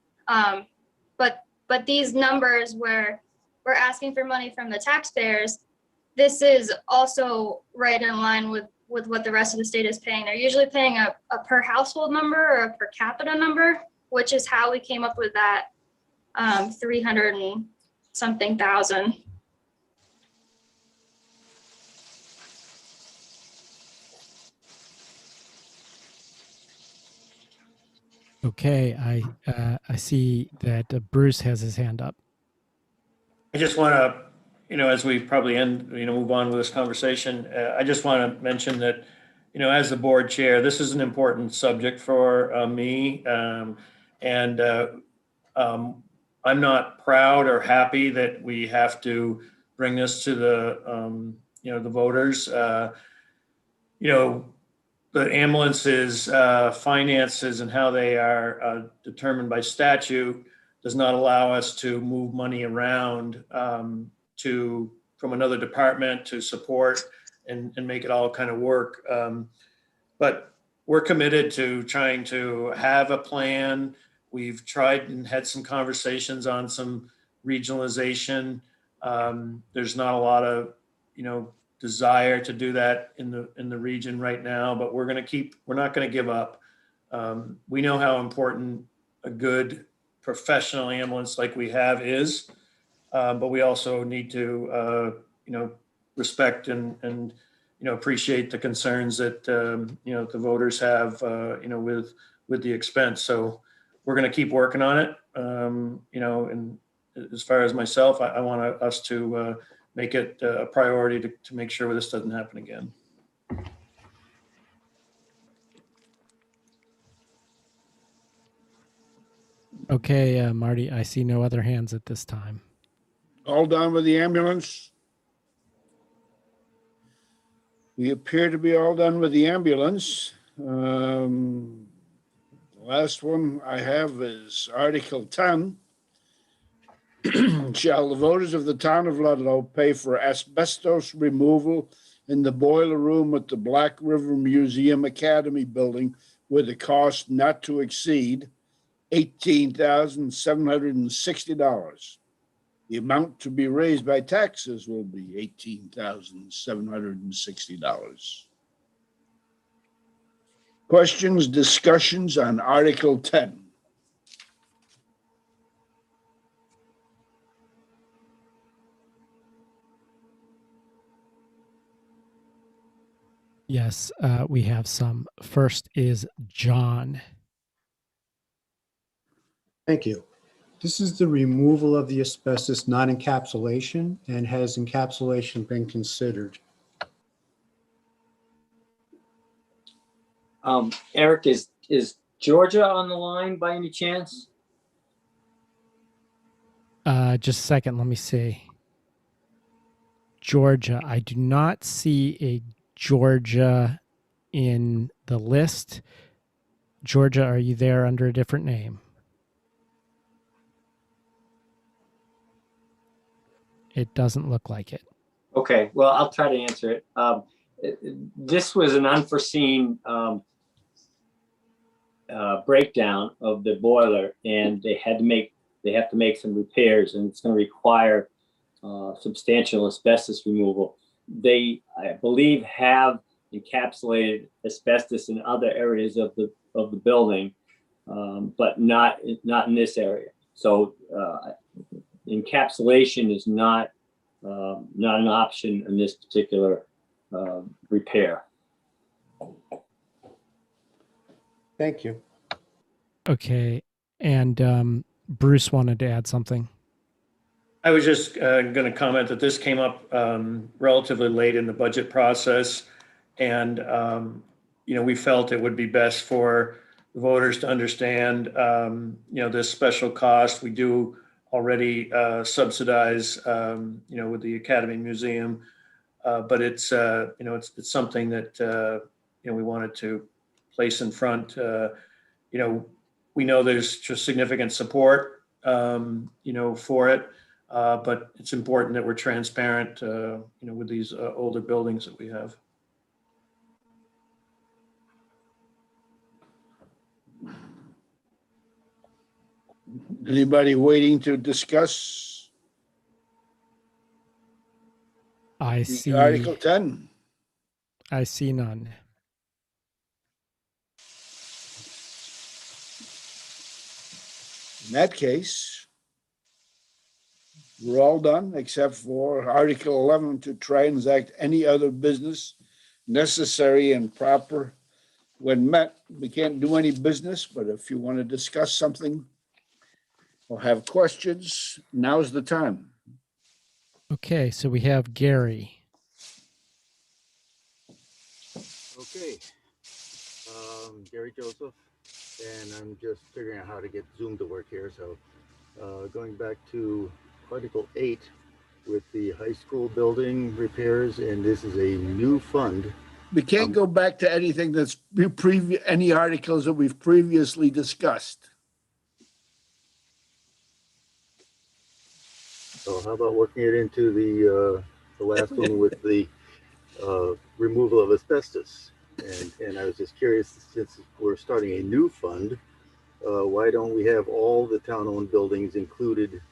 But these numbers where we're asking for money from the taxpayers, this is also right in line with what the rest of the state is paying. They're usually paying a per household number or a per capita number, which is how we came up with that 300 and something thousand. Okay, I see that Bruce has his hand up. I just want to, as we probably move on with this conversation, I just want to mention that, as the board chair, this is an important subject for me. And I'm not proud or happy that we have to bring this to the voters. The ambulances, finances, and how they are determined by statute does not allow us to move money around from another department to support and make it all kind of work. But we're committed to trying to have a plan. We've tried and had some conversations on some regionalization. There's not a lot of, desire to do that in the region right now, but we're not going to give up. We know how important a good professional ambulance like we have is, but we also need to, respect and appreciate the concerns that, the voters have, with the expense. So we're going to keep working on it. And as far as myself, I want us to make it a priority to make sure this doesn't happen again. Okay, Marty, I see no other hands at this time. All done with the ambulance? We appear to be all done with the ambulance. The last one I have is Article 10. Shall the voters of the town of Ludlow pay for asbestos removal in the boiler room at the Black River Museum Academy building with a cost not to exceed $18,760. The amount to be raised by taxes will be $18,760. Questions, discussions on Article 10? Yes, we have some. First is John. Thank you. This is the removal of the asbestos non-encapsulation, and has encapsulation been considered? Eric, is Georgia on the line by any chance? Just a second, let me see. Georgia, I do not see a Georgia in the list. Georgia, are you there under a different name? It doesn't look like it. Okay, well, I'll try to answer it. This was an unforeseen breakdown of the boiler, and they have to make some repairs, and it's going to require substantial asbestos removal. They, I believe, have encapsulated asbestos in other areas of the building, but not in this area. So encapsulation is not an option in this particular repair. Thank you. Okay. And Bruce wanted to add something. I was just going to comment that this came up relatively late in the budget process. And, we felt it would be best for the voters to understand, this special cost. We do already subsidize, with the Academy Museum. But it's something that, we wanted to place in front. We know there's just significant support, for it. But it's important that we're transparent, with these older buildings that we have. Anybody waiting to discuss I see. Article 10? I see none. In that case, we're all done except for Article 11, to transact any other business necessary and proper when met. We can't do any business, but if you want to discuss something or have questions, now's the time. Okay, so we have Gary. Okay, Gary Joseph, and I'm just figuring out how to get Zoom to work here. So going back to Article 8 with the high school building repairs, and this is a new fund. We can't go back to anything that's any articles that we've previously discussed. So how about working it into the last one with the removal of asbestos? And I was just curious, since we're starting a new fund, why don't we have all the town-owned buildings included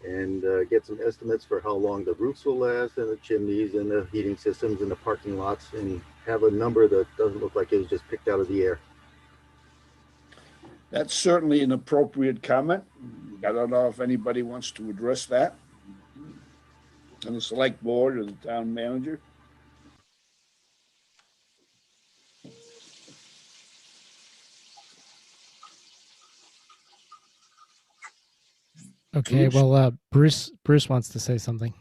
and get some estimates for how long the roofs will last and the chimneys and the heating systems and the parking lots, and have a number that doesn't look like it was just picked out of the air. That's certainly an appropriate comment. I don't know if anybody wants to address that on the select board or the town manager. Okay, well, Bruce wants to say something.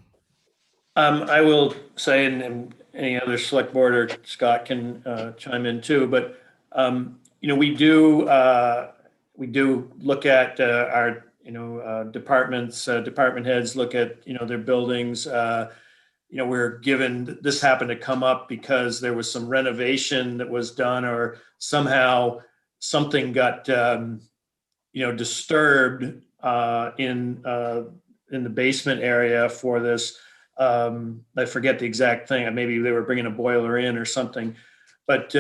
I will say, and any other select board or Scott can chime in too, but we do look at our departments, department heads look at their buildings. We're given, this happened to come up because there was some renovation that was done, or somehow something got disturbed in the basement area for this. I forget the exact thing. Maybe they were bringing a boiler in or something, but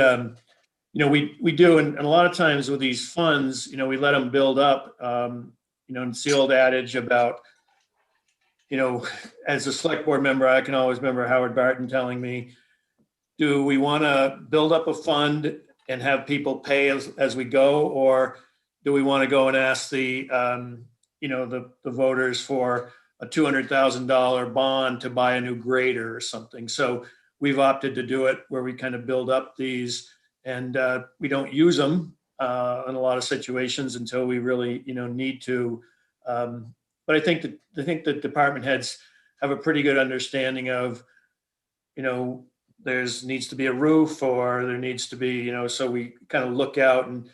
we do, and a lot of times with these funds, we let them build up. And it's the old adage about, as a select board member, I can always remember Howard Barton telling me, do we want to build up a fund and have people pay as we go, or do we want to go and ask the voters for a $200,000 bond to buy a new grader or something? So we've opted to do it where we kind of build up these, and we don't use them in a lot of situations until we really need to. But I think that department heads have a pretty good understanding of, there's needs to be a roof, or there needs to be, so we kind of look out, and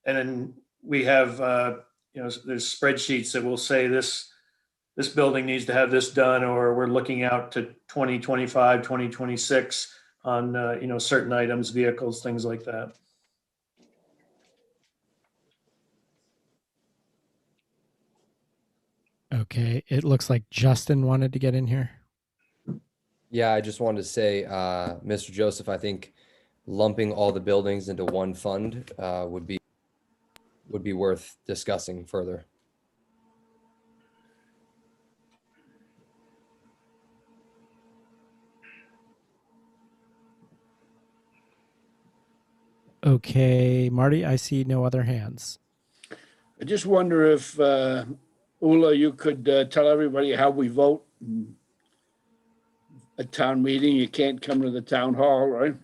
then we have, there's spreadsheets that will say this building needs to have this done, or we're looking out to 2025, 2026 on, certain items, vehicles, things like that. Okay, it looks like Justin wanted to get in here. Yeah, I just wanted to say, Mr. Joseph, I think lumping all the buildings into one fund would be would be worth discussing further. Okay, Marty, I see no other hands. I just wonder if, Ula, you could tell everybody how we vote at town meeting. You can't come to the town hall, right?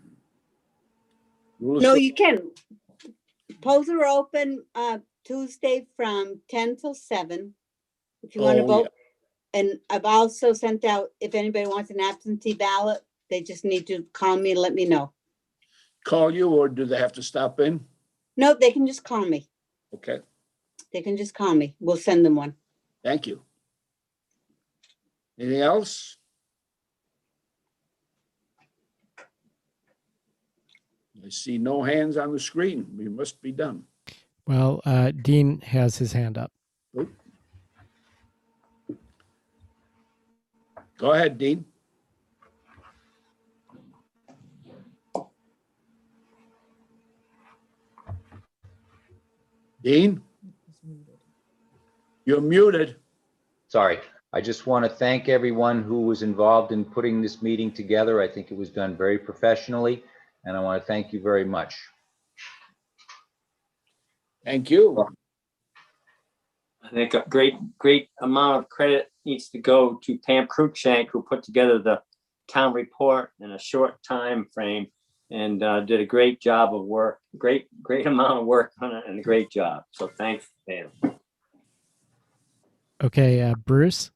No, you can. Polls are open Tuesday from 10 till 7 if you want to Oh, yeah. vote. And I've also sent out, if anybody wants an absentee ballot, they just need to call me and let me know. Call you, or do they have to stop in? No, they can just call me. Okay, They can just call me. We'll send them one. thank you. Anything else? I see no hands on the screen. We must be done. Well, Dean has his hand up. Oop. Go ahead, Dean. Dean? You're muted. Sorry. I just want to thank everyone who was involved in putting this meeting together. I think it was done very professionally, and I want to thank you very much. Thank you. I think a great amount of credit needs to go to Pam Cruikshank, who put together the town report in a short time frame and did a great job of work. Great amount of work on it and a great job. So thanks, Pam. Okay, Bruce.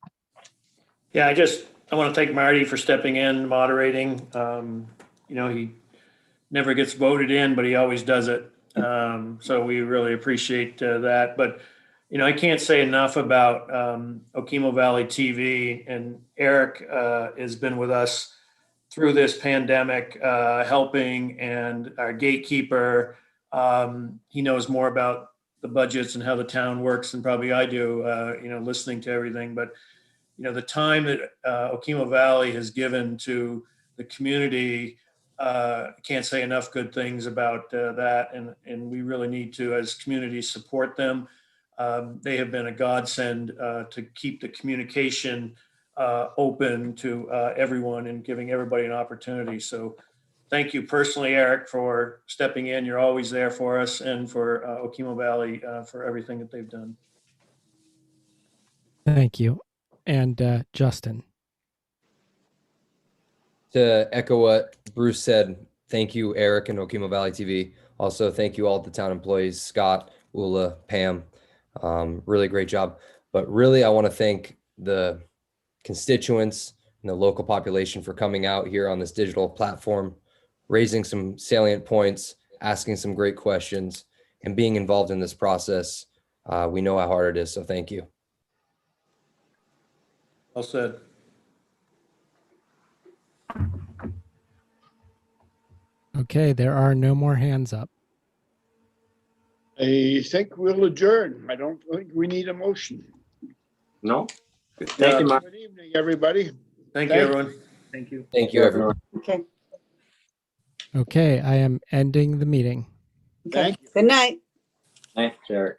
Yeah, I want to thank Marty for stepping in, moderating. He never gets voted in, but he always does it. So we really appreciate that. But, I can't say enough about Okemo Valley TV, and Eric has been with us through this pandemic, helping, and our gatekeeper. He knows more about the budgets and how the town works than probably I do, listening to everything. But the time that Okemo Valley has given to the community, can't say enough good things about that. And we really need to, as communities, support them. They have been a godsend to keep the communication open to everyone and giving everybody an opportunity. So thank you personally, Eric, for stepping in. You're always there for us, and for Okemo Valley for everything that they've done. Thank you. And Justin. To echo what Bruce said, thank you, Eric and Okemo Valley TV. Also, thank you all the town employees, Scott, Ula, Pam. Really great job. But really, I want to thank the constituents and the local population for coming out here on this digital platform, raising some salient points, asking some great questions, and being involved in this process. We know how hard it is, so thank you. Well said. Okay, there are no more hands up. I think we'll adjourn. I don't think we need a motion. No? Thank you, Mark. Good evening, everybody. Thank you, everyone. Thank you. Thank you, everyone. Okay. Okay, I am ending the meeting. Okay. Thank you. Good night. Thanks, Eric.